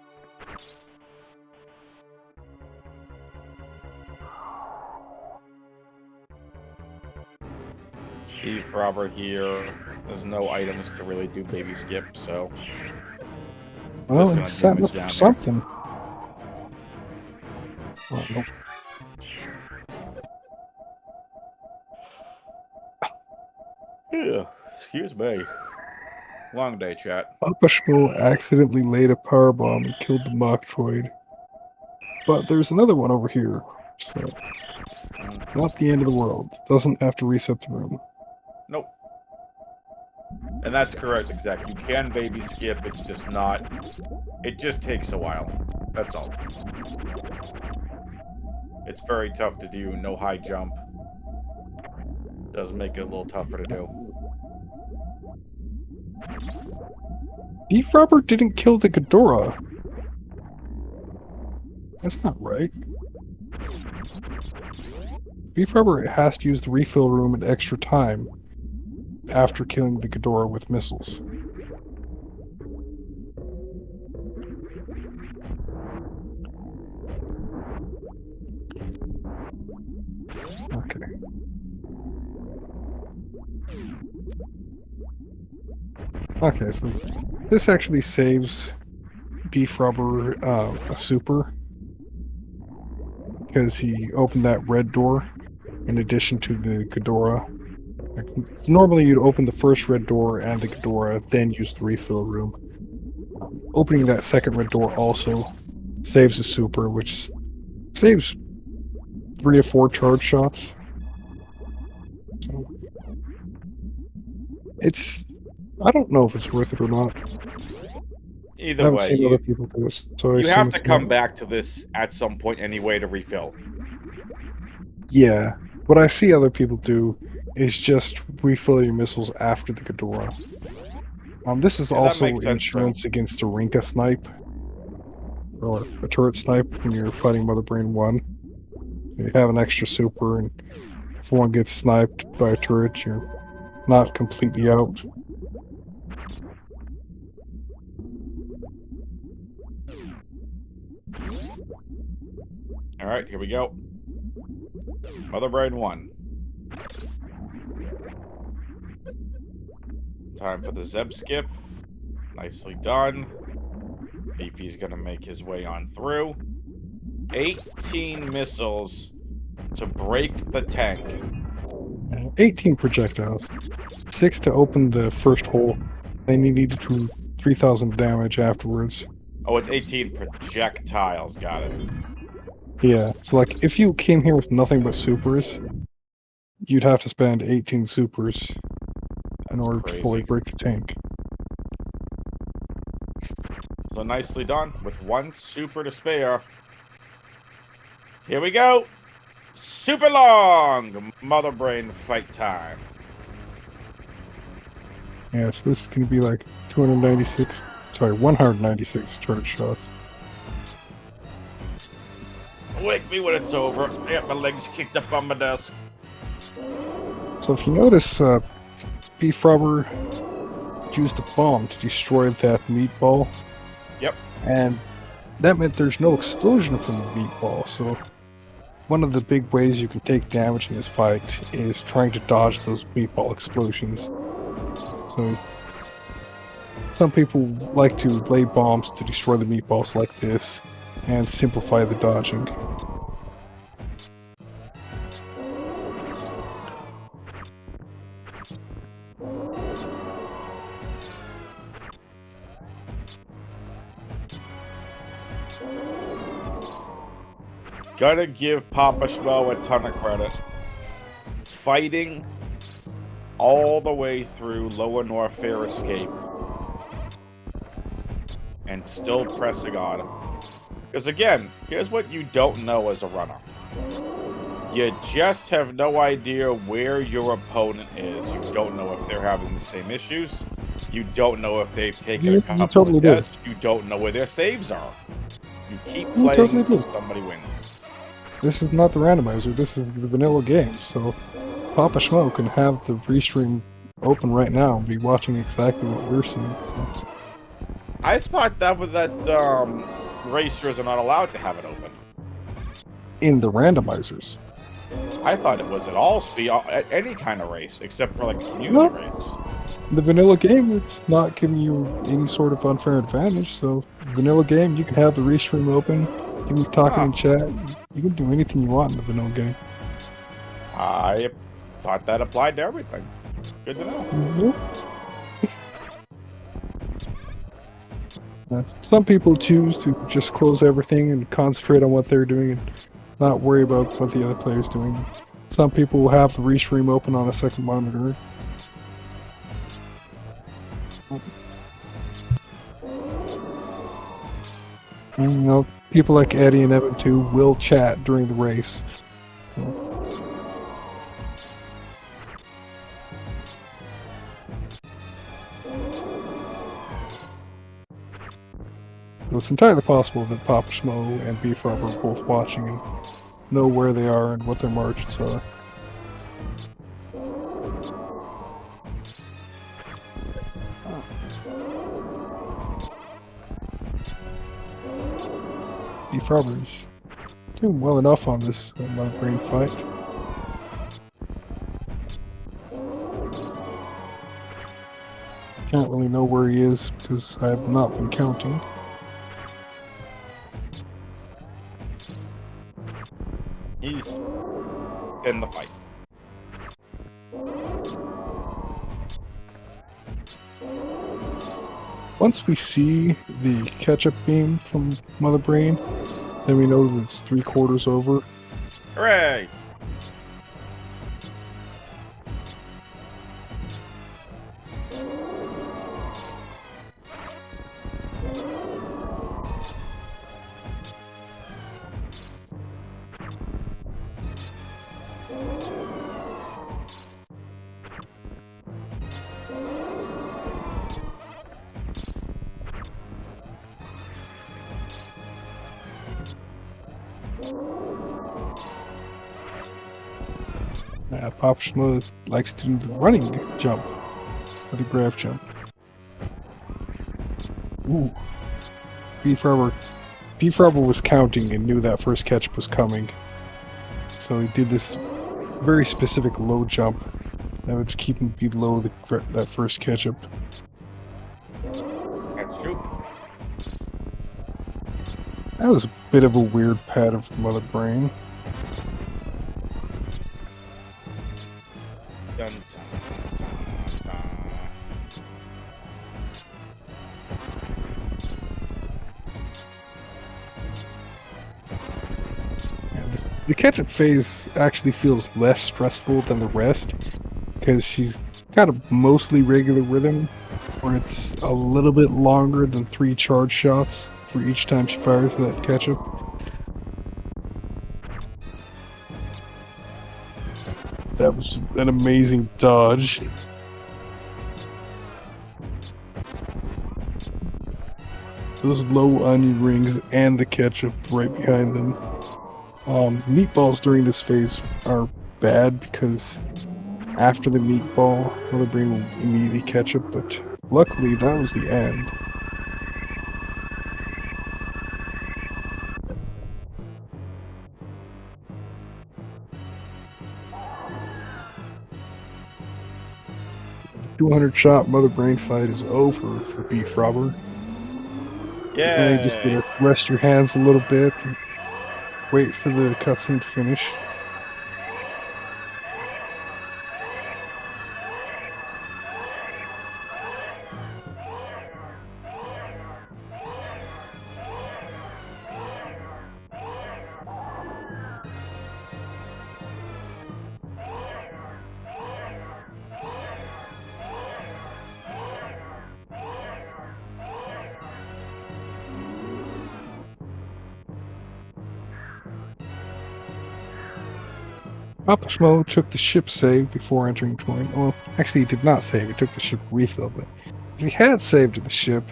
BFrobber here. There's no items to really do baby skip, so. Well, Just he's gonna setting damage up for down something. Oh, nope. Yeah, excuse me. Long day, chat. PapaSchmo accidentally laid a powerbomb and killed the Metroid. But there's another one over here, so not the end of the world. Doesn't have to reset the room. Nope. And that's correct, exact. You can baby skip, it's just not. It just takes a while. That's all. It's very tough to do, no high jump. Does make it a little tougher to do. BFrobber didn't kill the Ghidorah. That's not right. BFrobber has to use the refill room an extra time after killing the Ghidorah with missiles. Okay. Okay, so this actually saves BFrobber a super because he opened that red door in addition to the Ghidorah. Like, normally you'd open the first red door and the Ghidorah, then use the refill room. Opening that second red door also saves a super, which saves 3 or 4 charge shots. So it's... I don't know if it's worth it or not. I Either haven't way, seen you, other people do it, so I you assume have to it's come not. back to this at some point anyway to refill. Yeah. What I see other people do is just refill your missiles after the Ghidorah. This is Yeah, that also makes sense, too. insurance against a Rinka snipe. Or a turret snipe when you're fighting Mother Brain 1. You have an extra super, and if one gets sniped by a turret, you're not completely out. Alright, here we go. Mother Brain 1. Time for the Zeb skip. Nicely done. Beefy's gonna make his way on through. 18 missiles to break the tank. 18 projectiles. 6 to open the first hole. Then you need to do 3,000 damage afterwards. Oh, it's 18 projectiles. Got it. Yeah, so like, if you came here with nothing but supers, you'd have to spend 18 supers in That's order to fully crazy. break the tank. So nicely done with 1 super to spare. Here we go. Super long Mother Brain fight time. Yeah, so this is going to be like 196 charge shots. Wake me when it's over. Yep, my legs kicked up on my desk. So if you notice, BFrobber used a bomb to destroy that meatball. Yep. And that meant there's no explosion from the meatball, so one of the big ways you can take damage in this fight is trying to dodge those meatball explosions. So some people like to lay bombs to destroy the meatballs like this and simplify the dodging. Gotta give PapaSchmo a ton of credit. Fighting all the way through Lower North Fair Escape. And still pressing on. Because again, here's what you don't know as a runner. You just have no idea where your opponent is. You don't know if they're having the same issues. You don't know if they've taken a couple totally of do. deaths. You don't know where their saves are. You keep You playing totally until do. somebody wins. This is not the randomizer, this is the vanilla game, so PapaSchmo can have the restream open right now and be watching exactly what we're seeing. So. I thought that racers are not allowed to have it open. In the randomizers. I thought it was at all any kind of race, except for like a community No. race. The vanilla game, it's not giving you any sort of unfair advantage, so vanilla game, you can have the restream open, you can be talking in chat, you can do anything you want in the vanilla game. I thought that applied to everything. Good to know. Some people choose to just close everything and concentrate on what they're doing and not worry about what the other player's doing. Some people will have the restream open on a second monitor. And, People like Eddie and Evan too will chat during the race. So it's entirely possible that PapaSchmo and BFrobber are both watching and know where they are and what their margins are. BFrobber's doing well enough on this Mother Brain fight. Can't really know where he is because I have not been counting. He's in the fight. Once we see the catch-up beam from Mother Brain, then we know that it's 3/4 over. Hooray! PapaSchmo likes to do the running jump, or the graph jump. Ooh. BFrobber was counting and knew that first catch was coming. So he did this very specific low jump that would keep him below that first catch-up. That's true. That was a bit of a weird pattern from Mother Brain. Dun, dun, dun, dun. The catch-up phase actually feels less stressful than the rest because she's got a mostly regular rhythm where it's a little bit longer than 3 charge shots for each time she fires that catch-up. That was an amazing dodge. Those low onion rings and the ketchup right behind them. Meatballs during this phase are bad because after the meatball, Mother Brain will immediately catch up, but luckily that was the end. The 200-shot Mother Brain fight is over for BFrobber. Yeah. Now you just gotta rest your hands a little bit and wait for the cutscene to finish. PapaSchmo took the ship save before entering tournament. Well, actually, he did not save. He took the ship refill, but if he had saved the ship,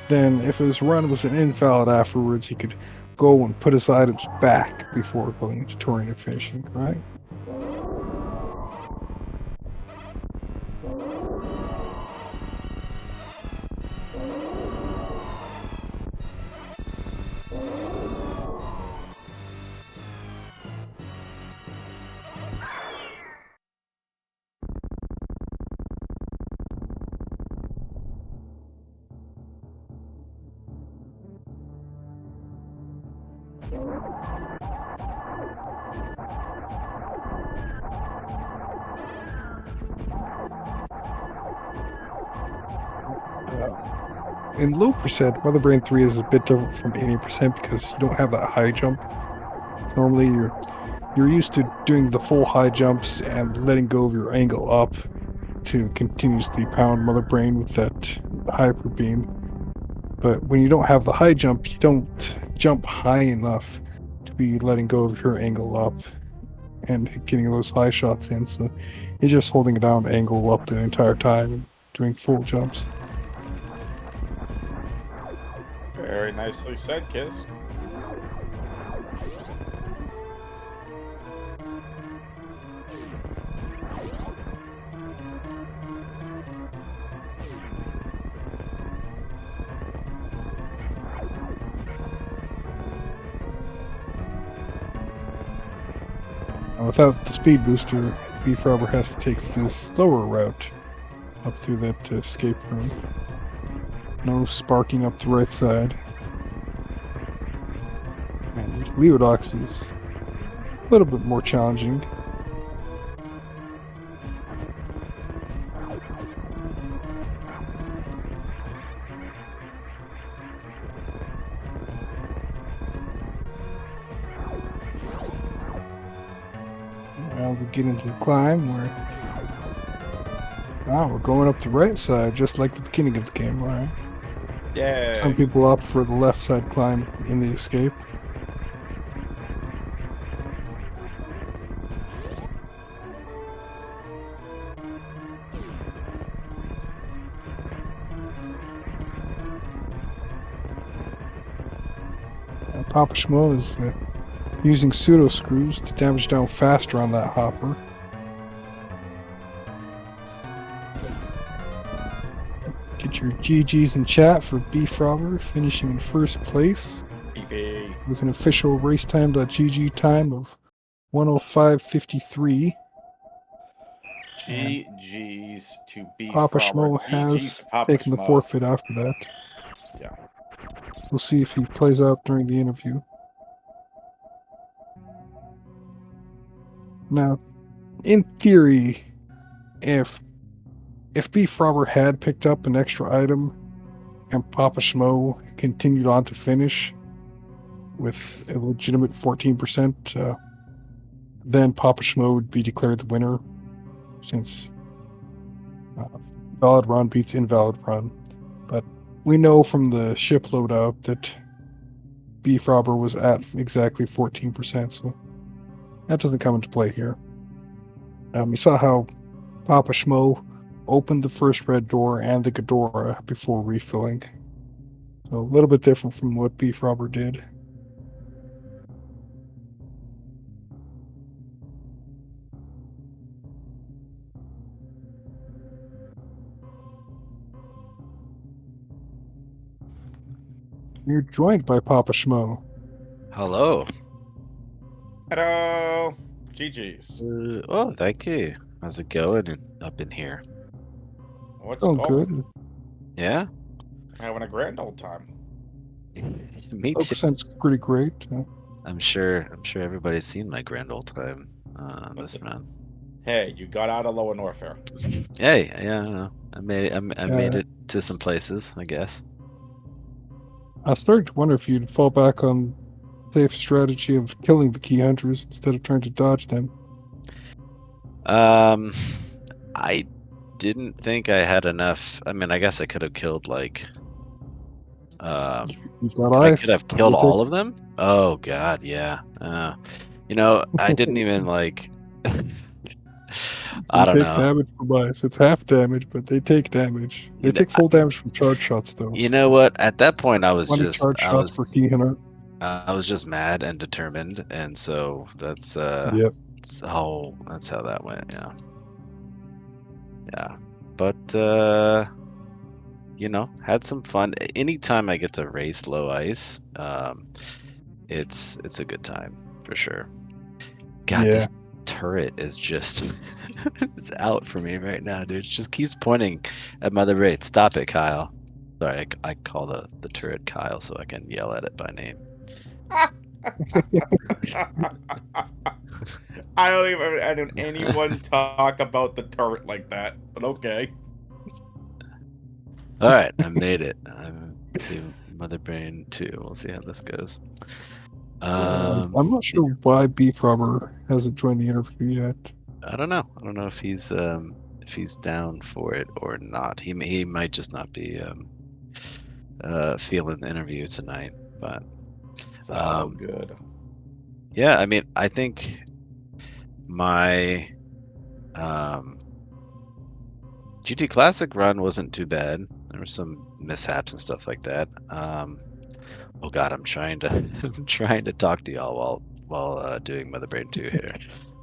then if his run was an invalid afterwards, he could go and put his items back before going into touring and finishing, right? In low percent, Mother Brain 3 is a bit different from 80% because you don't have that high jump. Normally, you're used to doing the full high jumps and letting go of your angle up to continuously pound Mother Brain with that hyper beam. But when you don't have the high jump, you don't jump high enough to be letting go of your angle up and getting those high shots in. So you're just holding it down angle up the entire time and doing full jumps. Very nicely said, Kiss. Without the speed booster, BFrobber has to take the slower route up through that escape room. No sparking up the right side. And Leodox is a little bit more challenging. Now we get into the climb where we're going up the right side, just like the beginning of the game, right? Yay. Some people opt for the left side climb in the escape. PapaSchmo is using pseudo screws to damage down faster on that hopper. Get your GGs in chat for BFrobber finishing in first place Beefy. with an official racetime.gg time of 105.53. GG's to BFrobber. PapaSchmo GG's has to taken the PapaSchmo. forfeit after that. Yeah. We'll see if he plays out during the interview. Now, in theory, if BFrobber had picked up an extra item and PapaSchmo continued on to finish with a legitimate 14%, then PapaSchmo would be declared the winner, since valid run beats invalid run. But we know from the ship loadout that BFrobber was at exactly 14%, so that doesn't come into play here. You saw how PapaSchmo opened the first red door and the Ghidorah before refilling. So a little bit different from what BFrobber did. You're joined by PapaSchmo. Hello. Hello. GG's. Oh, thank you. How's it going up in here? What's Oh, going? good. Yeah? Having a grand old time. Me too. 0%'s pretty great. I'm sure everybody's seen my grand old time this round. Hey, you got out of Lower Norfair. Hey, yeah, I know. I made Yeah. it to some places, I guess. I started to wonder if you'd fall back on safe strategy of killing the key hunters instead of trying to dodge them. I didn't think I had enough. I mean, I guess I could have killed like You've got I eyes. could have They killed take- all of them? Oh god, yeah. I didn't even like They I don't take know. damage from eyes. It's half damage, but they take damage. They You know, take full damage from charge shots, though. you know what? At that point, 20 charge shots per key hunter. I was just mad and determined, and so that's Yep. that's how that went. Yeah, yeah. But had some fun. Anytime I get to race low ice, it's a good time for sure. God, Yeah. this turret is just it's out for me right now, dude. It just keeps pointing at Mother Braid. Stop it, Kyle. Sorry, I call the turret Kyle so I can yell at it by name. I don't even I don't anyone talk about the turret like that, but okay. All right, I made it. I'm to Mother Brain 2. We'll see how this goes. I'm not sure why BFrobber hasn't joined the interview yet. I don't know. I don't know if he's down for it or not. He might just not be feeling the interview tonight. But So good. Yeah, I mean, I think my GT Classic run wasn't too bad. There were some mishaps and stuff like that. Oh God, I'm trying to I'm trying to talk to y'all while doing Mother Brain 2 here.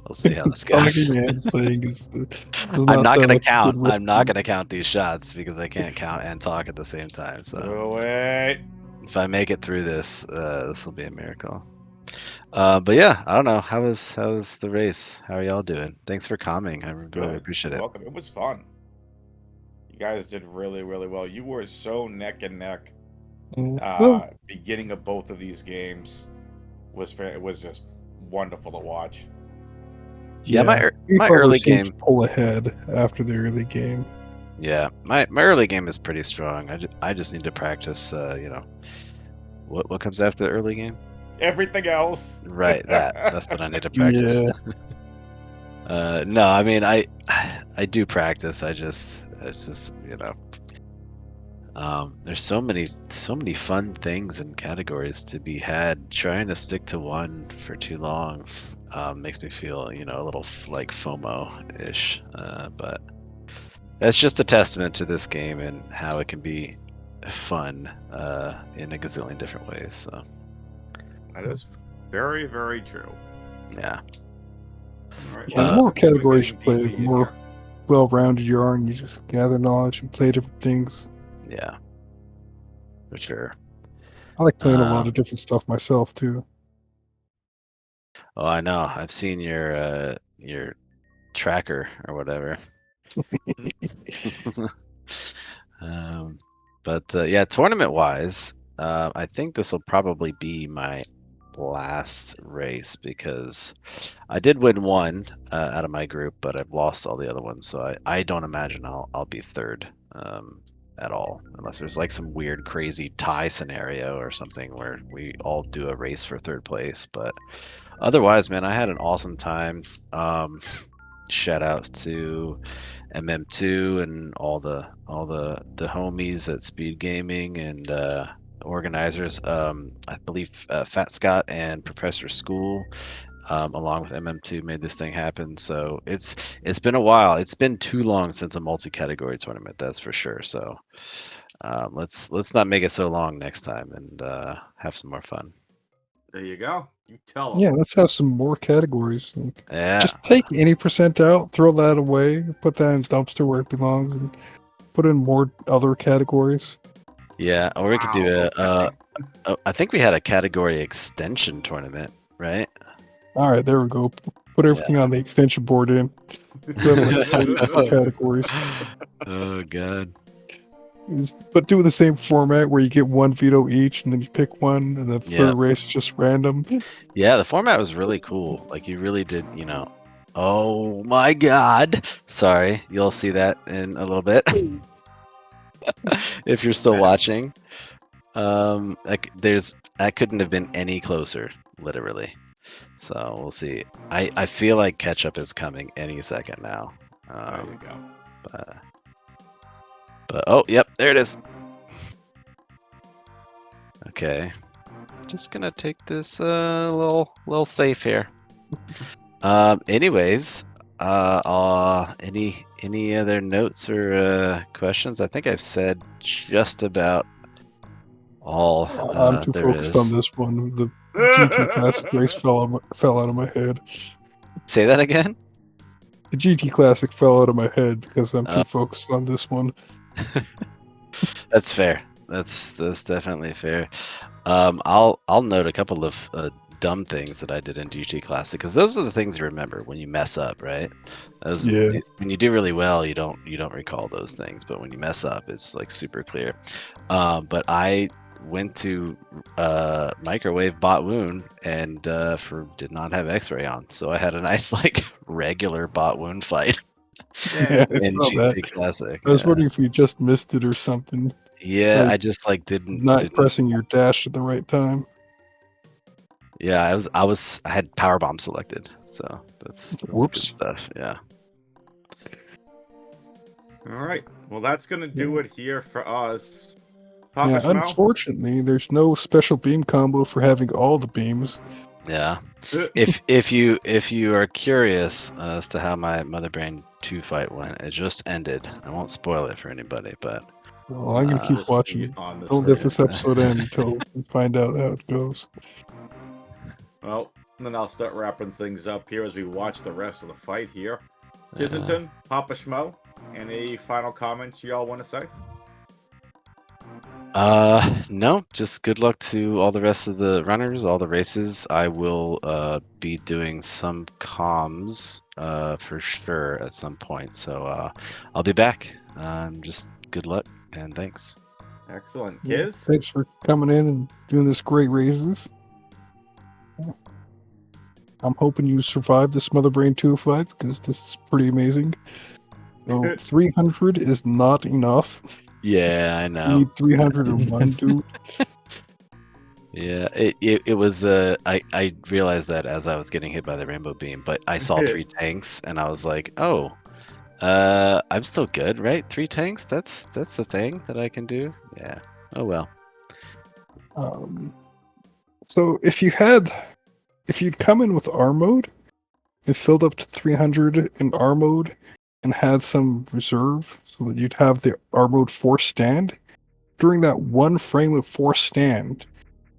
We'll see how this goes. Talking and saying does I'm not not sound gonna like a good count. I'm not recipe. gonna count these shots because I can't count and talk at the same time. So Do it. if I make it through this, this will be a miracle. But yeah, I don't know. How was the race? How are y'all doing? Thanks for coming. I really Good. appreciate You're it. welcome. It was fun. You guys did really, really well. You were so neck and neck. Well, Beginning of both of these games it was just wonderful to watch. Yeah, my Beef Rubber early seemed to game. pull ahead after the early game. Yeah, my early game is pretty strong. I just need to practice. You know, what comes after the early game? Everything else. Right, that's what I need to practice. Yeah, No, I mean I do practice. It's just there's so many fun things and categories to be had. Trying to stick to one for too long makes me feel a little like FOMO-ish. But that's just a testament to this game and how it can be fun in a gazillion different ways. So That is very, very true. yeah. All right. yeah. The Well, more since we're categories you getting play, the beefy in more here, well-rounded you are, and you just gather knowledge and play different things. Yeah, for sure. I like playing a lot Um, of different stuff myself too. oh, I know. I've seen your tracker or whatever. um, but yeah, tournament wise, I think this will probably be my last race because I did win one out of my group, but I've lost all the other ones. So I don't imagine I'll be third at all, unless there's like some weird, crazy tie scenario or something where we all do a race for third place. But otherwise, man, I had an awesome time. Shout outs to MM2 and all the homies at SpeedGaming and organizers. I believe Fat Scott and Professor School, along with MM2, made this thing happen. So it's been a while. It's been too long since a multi-category tournament, that's for sure. So let's not make it so long next time and have some more fun. there you go. You tell them. Yeah, let's have some more categories. Like, Yeah, just take any percent out, throw that away, put that in the dumpster where it belongs, and put in more other categories. yeah. Or we could do Wow. Okay. I think we had a category extension tournament, right? All right, there we go. Put Yeah. everything on the extension board in. We'll have like 40 different categories. Oh god. But do the same format where you get one veto each, and then you pick one, and the Yeah. third race is just random. Yeah, the format was really cool. Like you really did, Oh my god. Sorry, you'll see that in a little bit if you're still Bad. watching. Like that couldn't have been any closer, literally. So we'll see. I feel like ketchup is coming any second now. There you go. But oh, yep, there it is. Okay. Just gonna take this little safe here. Anyways, any other notes or questions? I think I've said just about all I'm too there focused on is. this one. The GT Classic race fell out of my head. Say that again. The GT Classic fell out of my head because I'm Uh, too focused on this one. That's fair. That's definitely fair. I'll note a couple of dumb things that I did in GT Classic because those are the things you remember when you mess up, right? Yeah. When you do really well, you don't recall those things, but when you mess up, it's like super clear. But I went to microwave bot wound and did not have X-ray on, so I had a nice like regular bot wound fight Yeah, I in saw that. GT Classic. I was Yeah, wondering if you just missed it or something. yeah, Like I just like not didn't. pressing your dash at the right time. Yeah, I had power bomb selected, so that's good Whoops. stuff. Yeah. All right. Well, that's gonna do it here for us. Yeah, PapaSchmo? unfortunately, there's no special beam combo for having all the beams. Yeah. If you are curious as to how my Mother Brain 2 fight went, it just ended. I won't spoil it for anybody, but Well, I'm gonna keep We'll see watching. on the Don't let screen. this episode end until we find out how it goes. Well, then I'll start wrapping things up here as we watch the rest of the fight here. uh, Kissington, PapaSchmo, any final comments you all want to say? no, just good luck to all the rest of the runners, all the races. I will be doing some comms for sure at some point. So I'll be back. Just good luck and thanks. Excellent. Yeah, Kiz? thanks for coming in and doing this great races. Yeah. I'm hoping you survive this Mother Brain 2 fight because this is pretty amazing. So 300 is not enough. Yeah, I You know. need 301, dude. Yeah, it was I realized that as I was getting hit by the rainbow beam, but I saw 3 tanks and I was like, "Oh, I'm still good, right? 3 tanks? That's the thing that I can do." Yeah. Oh well. So if you'd come in with R mode and filled up to 300 in R mode and had some reserve so that you'd have the R mode force stand, during that one frame of force stand,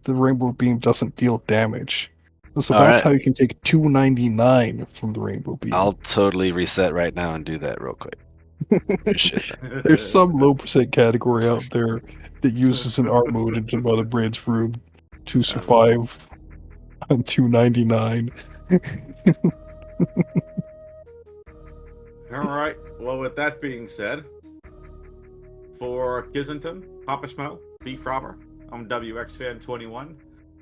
the rainbow beam doesn't deal damage. So All that's right. how you can take 299 from the rainbow beam. I'll totally reset right now and do that real quick. Appreciate that. There's some low percent category out there that uses an R mode into Mother Brain's room to survive on 299. All right. Well, with that being said, for Kissington, PapaSchmo, BFrobber, I'm WXFan21,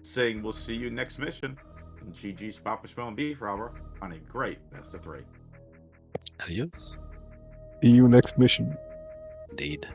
saying we'll see you next mission. And GG's PapaSchmo and BFrobber on a great best of 3. Adios. See you next mission. Indeed.